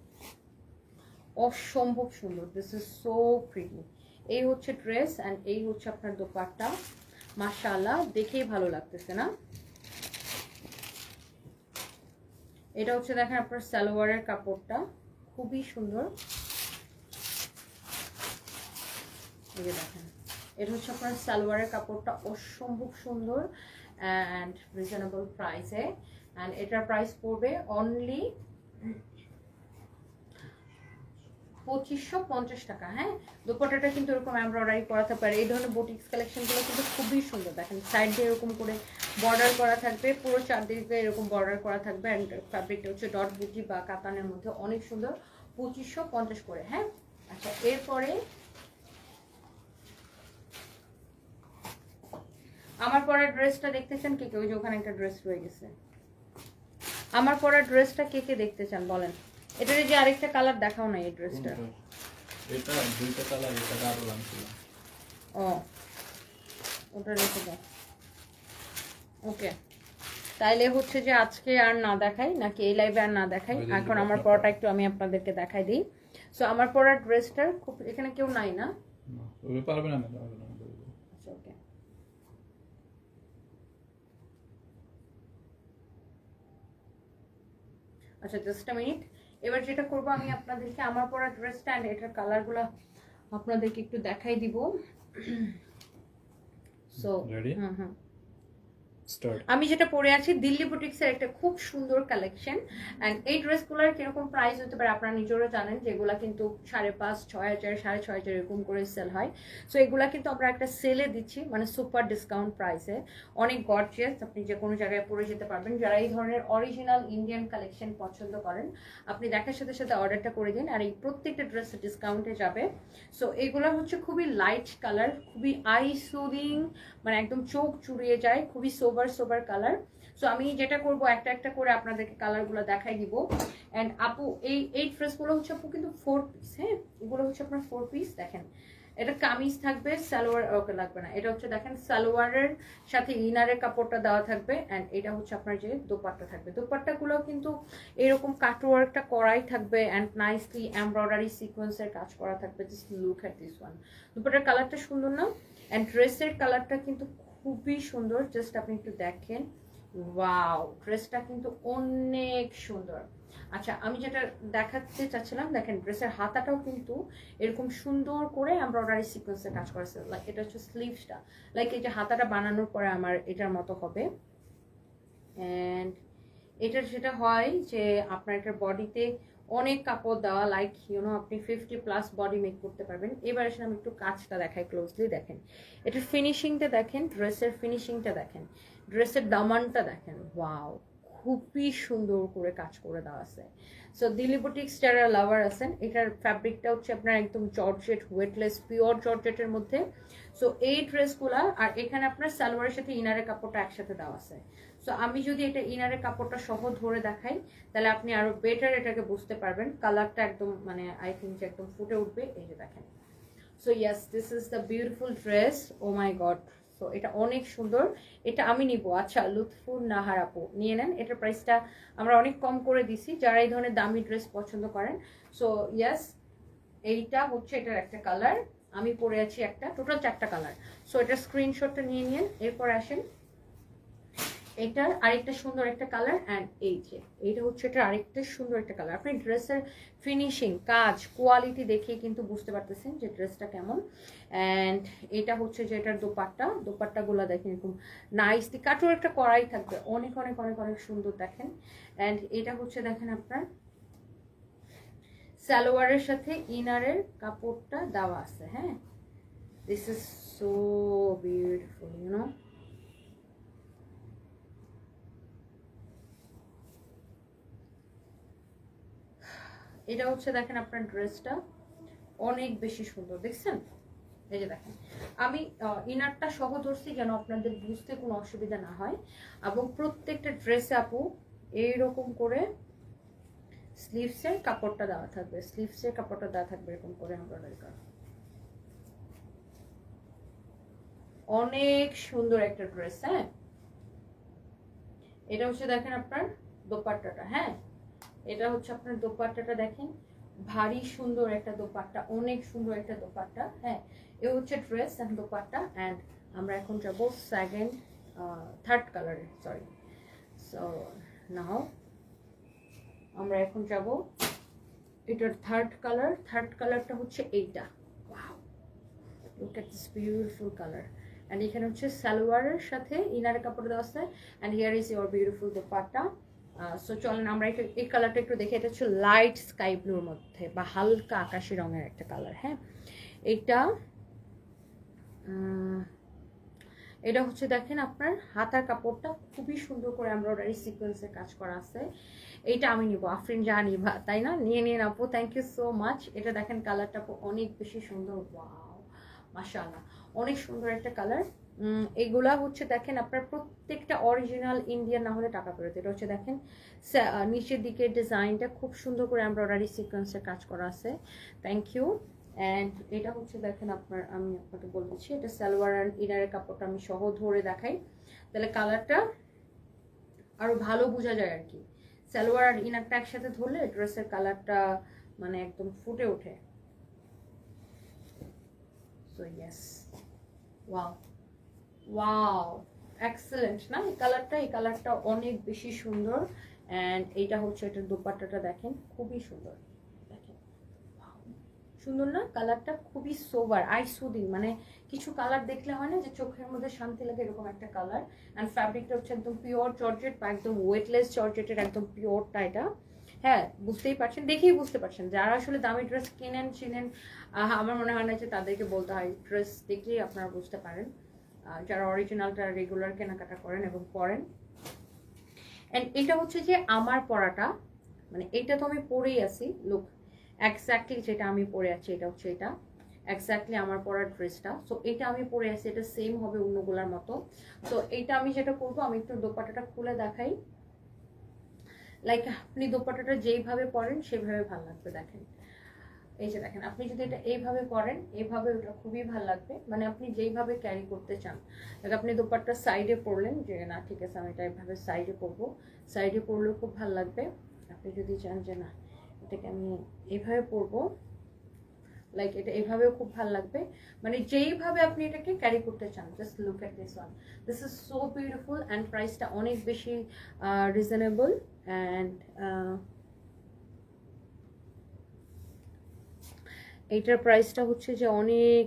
অসম্ভব সুন্দর, দিস ইজ সো প্রিটি। এই হচ্ছে ড্রেস অ্যান্ড এই হচ্ছে আপনার দোপাট্টা। মাশাআল্লাহ, দেখেই ভালো লাগতেছে না? এটা হচ্ছে দেখেন আপনার সালোয়ারের কাপড়টা, খুবই সুন্দর। এই যে দেখেন, এটা হচ্ছে আপনার সালোয়ারের কাপড়টা অসম্ভব সুন্দর অ্যান্ড রিজনেবল প্রাইসে। অ্যান্ড এটার প্রাইস পড়বে অনলি 2550 টাকা। হ্যাঁ, দুপাট্টাটা কিন্তু এরকম এমব্রয়ডারি করা থাকবে। আর এই ধরনের বুটিক্স কালেকশনগুলো কিন্তু খুবই সুন্দর। দেখেন সাইড দিয়ে এরকম করে বর্ডার করা থাকবে, পুরো চারদিকে এরকম বর্ডার করা থাকবে। অ্যান্ড ফ্যাব্রিকটা হচ্ছে ডট বুটি বা কাতানের মধ্যে অনেক সুন্দর, 2550 করে। হ্যাঁ, আচ্ছা এরপরে আমার পরা ড্রেসটা দেখতেছেন কে কে? ওই যে ওখানে একটা ড্রেস রয়ে গেছে। আমার পরা ড্রেসটা কে কে দেখতে চান বলেন? এটার যে আরেকটা কালার দেখাও না এই ড্রেসটা। এটা দুইটা কালার, এটা ডাবল আনছিল। ও, ওটা রেখে দাও। ওকে, তাইলে হচ্ছে যে আজকে আর না দেখাই, নাকি এই লাইভে আর না দেখাই? এখন আমার পরাটা একটু আমি আপনাদেরকে দেখাই দিই। সো আমার পরা ড্রেসটার খুব, এখানে কেউ নাই না? পারবে না। আচ্ছা ওকে, আচ্ছা জাস্ট আ মিনিট। এবার যেটা করবো আমি আপনাদেরকে আমার পরা ড্রেসটা অ্যান্ড এটার কালারগুলো আপনাদেরকে একটু দেখাই দিব। সো হুম হুম, আমি যেটা পরে আছি দিল্লি বুটিক্সের একটা খুব সুন্দর কালেকশন। অ্যান্ড এই ড্রেসগুলোর কিরকম প্রাইস হতে পারে আপনারা নিজেরও জানেন, যেগুলো কিন্তু 5,500, 6,000, 6,500 এরকম করে সেল হয়। সো এগুলা কিন্তু আমরা একটা সেলে দিচ্ছি, মানে সুপার ডিসকাউন্ট প্রাইসে। অনেক গর্জিয়াস, আপনি যে কোনো জায়গায় পরে যেতে পারবেন। যারা এই ধরনের অরিজিনাল ইন্ডিয়ান কালেকশন পছন্দ করেন, আপনি দেখার সাথে সাথে অর্ডারটা করে দিন, আর এই প্রত্যেকটা ড্রেস ডিসকাউন্টে যাবে। সো এগুলো হচ্ছে খুবই লাইট কালার, খুবই আই সুদিং, মানে একদম চোখ চুড়িয়ে যায়, খুবই সোবার কালার। সো আমি যেটা করব একটা একটা করে আপনাদেরকে কালারগুলো দেখাই দিব। এন্ড আপু এই ড্রেসগুলো হচ্ছে আপু কিন্তু 4 পিস। হ্যাঁ, এগুলো হচ্ছে আপনার 4 পিস। দেখেন এটা কামিজ থাকবে, সালোয়ার ওকে লাগবে না, এটা হচ্ছে দেখেন সালোয়ারের সাথে ইনারের কাপড়টা দেওয়া থাকবে। এন্ড এটা হচ্ছে আপনার যে দোপাট্টা থাকবে, দোপাট্টাগুলো কিন্তু এরকম কাটওয়ার্কটা করাই থাকবে এন্ড নাইসলি এমব্রয়ডারি সিকোয়েন্সের কাজ করা থাকবে। Just look at this one. দোপাট্টার কালারটা সুন্দর না? এন্ড ড্রেসের কালারটা কিন্তু খুবই সুন্দর, জাস্ট আপনি একটু দেখেন। ওয়াও, ড্রেসটা কিন্তু অনেক সুন্দর। আচ্ছা আমি যেটা দেখাতে চাচ্ছিলাম, দেখেন ড্রেসের হাতাটাও কিন্তু এরকম সুন্দর করে এমব্রয়ডারি সিকোয়েন্সের কাজ করেছে। লাইক এটা হচ্ছে স্লিভসটা, লাইক এই যে হাতাটা বানানোর পরে আমার এটার মতো হবে। এন্ড এটার যেটা হয় যে আপনার এটার বডিতে অনেক কাপড় দেওয়া, লাইক ইউনো আপনি 50+ বডি মেক করতে পারবেন। এবার এসে আমি একটু কাজটা দেখাই ক্লোজলি। দেখেন এটার ফিনিশিংটা দেখেন, ড্রেসের ফিনিশিংটা দেখেন, ড্রেসের দামানটা দেখেন। ওয়াও, খুবই সুন্দর করে কাজ করে দেওয়া আছে। সো দিল্লি বুটিক্স যারা লাভার আছেন, এটার ফ্যাব্রিকটা হচ্ছে আপনার একদম জর্জেট, ওয়েটলেস, পিওর জর্জেটের মধ্যে। সো এই ড্রেসগুলা, আর এখানে আপনার সালোয়ারের সাথে ইনারের কাপড়টা একসাথে দেওয়া আছে। সো আমি যদি এটা ইনারের কাপড়টা সহ ধরে দেখাই, তাহলে আপনি আরো বেটার এটাকে বুঝতে পারবেন। কালারটা একদম মানে আই থিঙ্ক যে একদম ফুটে উঠবে। এই যে দেখেন। So yes, this is the beautiful dress. Oh my God, so এটা অনেক সুন্দর, এটা আমি নিব। আচ্ছা লুৎফুর নাহার আপু নিয়ে নেন, এটার প্রাইসটা আমরা অনেক কম করে দিছি যারা এই ধরনের দামি ড্রেস পছন্দ করেন। সো ইয়েস, এইটা হচ্ছে এটার একটা কালার, আমি পরে আছি একটা, টোটাল 4টা কালার। সো এটার স্ক্রিনশটটা নিয়ে নিন। এরপর আসেন এটার আরেকটা সুন্দর একটা কালার। অ্যান্ড এই যে এইটা হচ্ছে এটা আরেকটা সুন্দর একটা কালার। আপনি ড্রেসের ফিনিশিং, কাজ, কোয়ালিটি দেখে কিন্তু বুঝতে পারতেছেন যে ড্রেসটা কেমন। অ্যান্ড এটা হচ্ছে যে এটার দোপাট্টাগুলো দেখেন এরকম নাইসলি কাটওয়ার্ক একটা করাই থাকবে, অনেক অনেক অনেক অনেক সুন্দর দেখেন। অ্যান্ড এটা হচ্ছে দেখেন আপনার সালোয়ারের সাথে ইনারের কাপড়টা দেওয়া আছে। হ্যাঁ, this is so beautiful, you know. এটা হচ্ছে দেখেন আপনার ড্রেসটা অনেক বেশি সুন্দর, দেখছেন? এই যে দেখেন আমি ইনারটা সহ ধরছি যেন আপনাদের বুঝতে কোনো অসুবিধা না হয়। এবং প্রত্যেকটা ড্রেসে আপু এইরকম করে স্লিভসের কাপড়টা দেওয়া থাকবে, স্লিভসের কাপড়টা দেওয়া থাকবে এরকম করে এমব্রয়ডারি করা। অনেক সুন্দর একটা ড্রেস। হ্যাঁ, এটা হচ্ছে দেখেন আপনার দোপাট্টাটা। হ্যাঁ, এটা হচ্ছে আপনার দোপাট্টাটা দেখেন, ভারী সুন্দর একটা দোপাট্টা, অনেক সুন্দর একটা দোপাট্টা। হ্যাঁ, এ হচ্ছে ড্রেস এন্ড দোপাট্টা। অ্যান্ড আমরা এখন যাব থার্ড কালারে, সরি। সো নাও আমরা এখন যাব এটার থার্ড কালারটা হচ্ছে এইটা। Wow, look at this beautiful colour. And এখানে হচ্ছে সালোয়ারের সাথে ইনারের কাপড় দেওয়া আছে। And here is your beautiful dupatta. So চলেন আমরা একটু এই কালারটা একটু দেখে। এটা হচ্ছে লাইট স্কাই ব্লুর মধ্যে বা হালকা আকাশি রঙের একটা কালার। হ্যাঁ, এটা হচ্ছে দেখেন আপনার হাতার কাপড়টা খুবই সুন্দর করে এমব্রয়ডারি সিকোয়েন্সের কাজ করা আছে। এইটা আমি নিব, আফরিন যা নিবা তাই না, নিয়ে নিয়ে আপু, থ্যাংক ইউ সো মাচ। এটা দেখেন কালারটা অনেক বেশি সুন্দর, ওয়াও মাশাআল্লাহ, অনেক সুন্দর একটা কালার। এগুলা হচ্ছে দেখেন আপনার প্রত্যেকটা অরিজিনাল ইন্ডিয়ান না হলে টাকা ফেরত। এটা হচ্ছে দেখেন নিচের দিকে ডিজাইনটা খুব সুন্দর করে এমব্রয়ডারি সিকোয়েন্সের কাজ করা আছে, থ্যাংক ইউ। অ্যান্ড এটা হচ্ছে দেখেন আপনার, আমি আপনাকে বলতেছি এটা সালোয়ার আর ইনারের কাপড়টা আমি সহ ধরে দেখাই, তাহলে কালারটা আরো ভালো বোঝা যায় আর কি। সালোয়ার আর ইনারটা একসাথে ধরলে ড্রেসের কালারটা মানে একদম ফুটে ওঠে। So yes, wow wow, excellent না এই কালারটা অনেক বেশি সুন্দর। অ্যান্ড এইটা হচ্ছে এটার দোপাট্টাটা দেখেন খুবই সুন্দর, দেখেন সুন্দর না কালারটা, খুবই সোবার আই সুদিং। মানে কিছু কালার দেখলে হয় না যে চোখের মধ্যে শান্তি লাগে, এরকম একটা কালার। অ্যান্ড ফ্যাব্রিকটা হচ্ছে একদম পিওর জর্জেট বা একদম ওয়েটলেস জর্জেটের একদম পিওরটা এটা। হ্যাঁ, বুঝতেই পারছেন, দেখেই বুঝতে পারছেন যারা আসলে দামি ড্রেস কিনেন চিনেন, আমার মনে হয় না যে তাদেরকে বলতে হয়, ড্রেস দেখলেই আপনারা বুঝতে পারেন যারা অরিজিনালটা রেগুলার কেনাকাটা করেন এবং পরেন। অ্যান্ড এটা হচ্ছে যে আমার পরাটা, মানে এটা তো আমি পরেই আছি, লুক এক্স্যাক্টলি যেটা আমি পরে আছি এটা হচ্ছে এটা এক্স্যাক্টলি আমার পরার ড্রেসটা। সো এটা আমি পরে আছি, এটা সেম হবে অন্যগুলার মতো। তো এইটা আমি যেটা করবো, আমি একটু দোপাট্টাটা খুলে দেখাই। লাইক আপনি দোপাট্টাটা যেইভাবে পরেন সেভাবে ভালো লাগবে। দেখেন এই যে দেখেন, আপনি যদি এটা এইভাবে পরেন এইভাবে, ওটা খুবই ভালো লাগবে। মানে আপনি যেইভাবে ক্যারি করতে চান, আপনি দোপাট্টার সাইডে পরলেন যে না ঠিক আছে আমি এটা এইভাবে সাইডে পরবো, সাইডে পরলেও খুব ভালো লাগবে। আপনি যদি চান যে না এটাকে আমি এইভাবে পরবো, লাইক এটা এইভাবেও খুব ভালো লাগবে। মানে যেইভাবে আপনি এটাকে ক্যারি করতে চান, just look at this one, this is so beautiful. And প্রাইসটা অনেক বেশি রিজনেবল। অ্যান্ড এইটার প্রাইসটা হচ্ছে যে অনেক,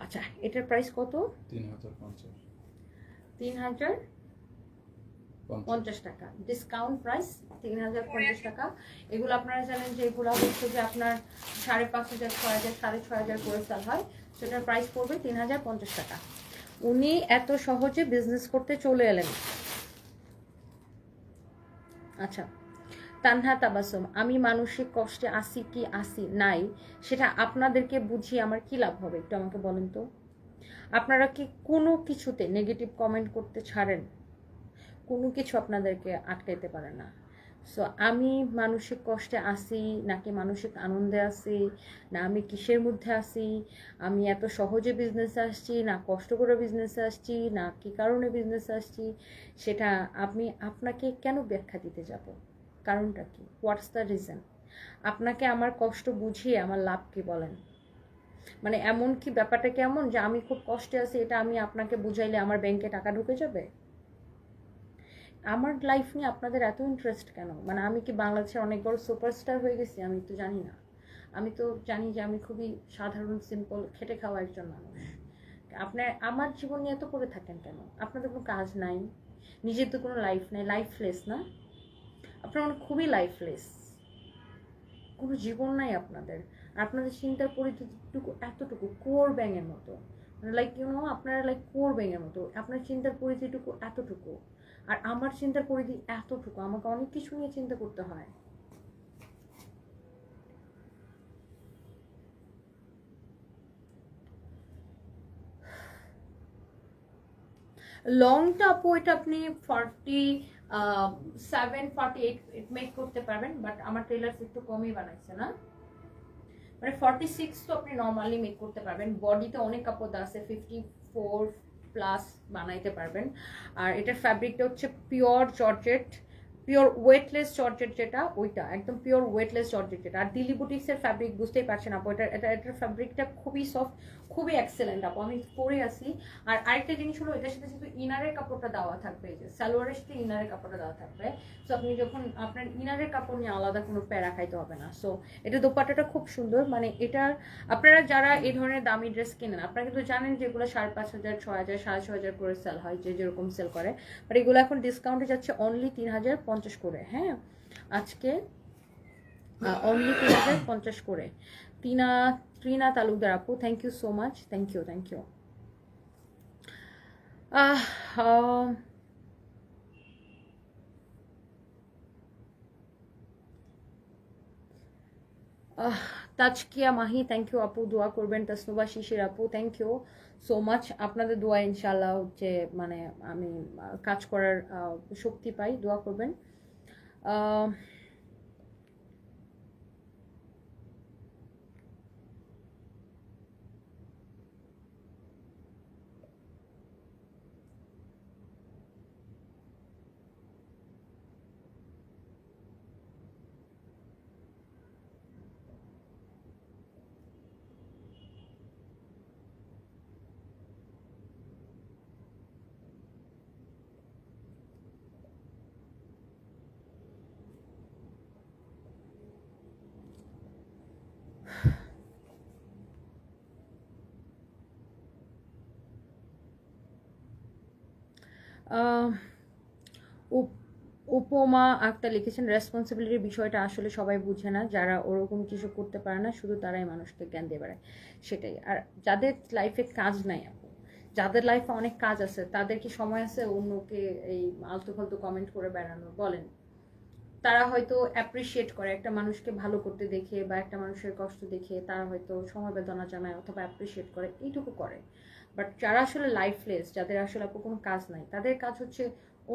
আচ্ছা এটার প্রাইস কত? 3050 টাকা, ডিসকাউন্ট প্রাইস 3050 টাকা। এগুলো আপনারা জানেন যে এগুলো হচ্ছে যে আপনার 5500, 6000, 6500 করে সেল হয়, সেটার প্রাইস পড়বে 3050 টাকা। উনি এত সহজে বিজনেস করতে চলে এলেন। আচ্ছা, তানহা তাবাসুম, আমি মানসিক কষ্টে আসি কি আসি নাই সেটা আপনাদেরকে বুঝিয়ে আমার কি লাভ হবে, একটু আমাকে বলেন তো। আপনারা কি কোনো কিছুতে নেগেটিভ কমেন্ট করতে ছাড়েন? কোনো কিছু আপনাদেরকে আটকাইতে পারে না। সো আমি মানসিক কষ্টে আসি নাকি মানসিক আনন্দে আসি, না আমি কিসের মধ্যে আসি, আমি এত সহজে বিজনেসে আসছি না কষ্ট করে বিজনেসে আসছি, না কি কারণে বিজনেসে আসছি, সেটা আমি আপনাকে কেন ব্যাখ্যা দিতে যাব? কারণটা কি? What's the reason? আপনাকে আমার কষ্ট বুঝিয়ে আমার লাভ কি বলেন? মানে এমন কি ব্যাপারটা কেমন যে আমি খুব কষ্টে আছি এটা আমি আপনাকে বুঝাইলে আমার ব্যাংকে টাকা ঢুকে যাবে? আমার লাইফ নিয়ে আপনাদের এত ইন্টারেস্ট কেন? মানে আমি কি বাংলাদেশের অনেক বড় সুপারস্টার হয়ে গেছি? আমি তো জানি না। আমি তো জানি যে আমি খুবই সাধারণ সিম্পল খেটে খাওয়া একজন মানুষ। আপনার আমার জীবন নিয়ে এত করে থাকেন কেন? আপনাদের কোনো কাজ নাই, নিজের তো কোনো লাইফ নাই, লাইফলেস না? আপনারা মানে খুবই লাইফলেস, কোনো জীবন নাই আপনাদের। আপনাদের চিন্তার পরিধিটুকু এতটুকু, কোর ব্যাঙের মতো, মানে লাইক আপনারা লাইক কোর ব্যাঙের মতো, আপনার চিন্তার পরিধিটুকু এতটুকু, আর আমার চিন্তার পরিধি এতটুকু। আমাকে অনেক কিছু নিয়ে চিন্তা করতে হয়। লংটা আপু এটা আপনি 47, 48 মেক করতে পারবেন, বাট আমার টেলার্স একটু কমই বানাইছে না, মানে 46 তো আপনি নর্মালি মেক করতে পারবেন। বডিতে অনেক কাপড় আছে, 54 প্লাস বানাইতে পারবেন। আর এটার ফ্যাব্রিকটা হচ্ছে pure georgette, pure weightless georgette, যেটা ওইটা একদম পিওর ওয়েটলেস জর্জেট যেটা। আর দিল্লি বুটিক্সের ফ্যাব্রিক বুঝতেই পারছেন আপু, এটার ফ্যাব্রিকটা খুবই সফট, খুবই এক্সেলেন্ট আপু, আমি পরে আসি। আর আরেকটা জিনিস হলো এটার সাথে শুধু ইনারের কাপড়টা দেওয়া থাকবে, এই যে সালোয়ারের সাথে ইনারের কাপড়টা দেওয়া থাকবে। সো আপনি যখন আপনার ইনারের কাপড় নিয়ে আলাদা কোনো প্যারা খাইতে হবে না। সো এটা দোপাট্টাটা খুব সুন্দর, মানে এটা আপনারা যারা এই ধরনের দামি ড্রেস কিনেন আপনারা কিন্তু জানেন যে এগুলো 5,500, 6,000, 6,500 করে সেল হয়, যে যেরকম সেল করে। বাট এগুলো এখন ডিসকাউন্টে যাচ্ছে অনলি 3,050 করে। হ্যাঁ, আজকে অনলি 3,050 করে। ত্রিনা তালুকদার আপু, thank you so much, thank you, thank you. Tazkia Mahi, thank you আপু, দোয়া করবেন। তাসনুবা শিশির আপু, থ্যাংক ইউ সো মাচ। আপনাদের দোয়া ইনশাল্লাহ হচ্ছে মানে আমি কাজ করার শক্তি পাই, দোয়া করবেন। উপমা আক্তার লিখেছেন, রেসপন্সিবিলিটির বিষয়টা আসলে সবাই বুঝে না, যারা ওরকম কিছু করতে পারে না শুধু তারাই মানুষকে জ্ঞান দিয়ে বেড়ায়, সেটাই। আর যাদের লাইফে কাজ নাই আপু, যাদের লাইফে অনেক কাজ আছে, তাদের কি সময় আছে অন্যকে এই আলতু ফালতু কমেন্ট করে বেড়ানো? বলেন। তারা হয়তো অ্যাপ্রিসিয়েট করে একটা মানুষকে ভালো করতে দেখে বা একটা মানুষের কষ্ট দেখে, তারা হয়তো সমবেদনা জানায় অথবা অ্যাপ্রিসিয়েট করে, এইটুকু করে। বাট যারা আসলে লাইফলেস, যাদের আসলে আপু কোনো কাজ নাই, তাদের কাজ হচ্ছে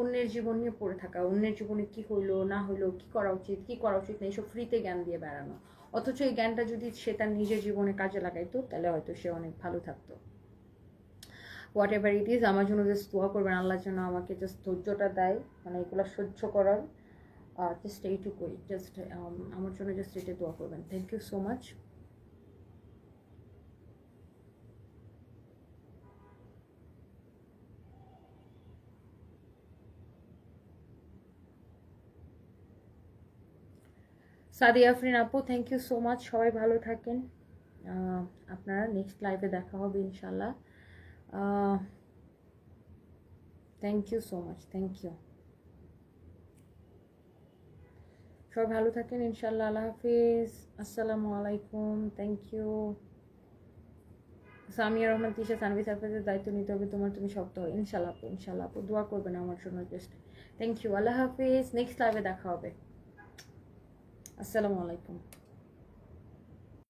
অন্যের জীবন নিয়ে পড়ে থাকা, অন্যের জীবনে কি হইলো না হইলো, কি করা উচিত কি করা উচিত না, এইসব ফ্রিতে জ্ঞান দিয়ে বেড়ানো। অথচ এই জ্ঞানটা যদি সে তার নিজের জীবনে কাজে লাগাইতো তাহলে হয়তো সে অনেক ভালো থাকতো। হোয়াট এভার ইট ইজ, আমার জন্য জাস্ট দোয়া করবেন, আল্লাহর জন্য আমাকে জাস্ট ধৈর্যটা দেয়, মানে এগুলো সহ্য করার। জাস্ট এইটুকুই, জাস্ট আমার জন্য জাস্ট এটা দোয়া করবেন। Thank you so much. Sadia Afrin আপু, থ্যাংক ইউ সো মাচ। সবাই ভালো থাকেন, আপনারা নেক্সট লাইভে দেখা হবে ইনশাল্লাহ। Thank you so much, thank you. সবাই ভালো থাকেন ইনশাল্লাহ। আল্লাহ হাফিজ, আসসালামু আলাইকুম, থ্যাংক ইউ। সামিয়া রহমান তিশা, সানভি সারফেজের দায়িত্ব নিতে হবে তোমার, তুমি শক্ত হয়। ইনশাল্লাহ আপু, ইনশাল্লাহ আপু, দোয়া করবেন আমার জন্য জাস্ট। থ্যাংক ইউ, আল্লাহ হাফিজ, নেক্সট লাইভে দেখা হবে। আসসালামু আলাইকুম।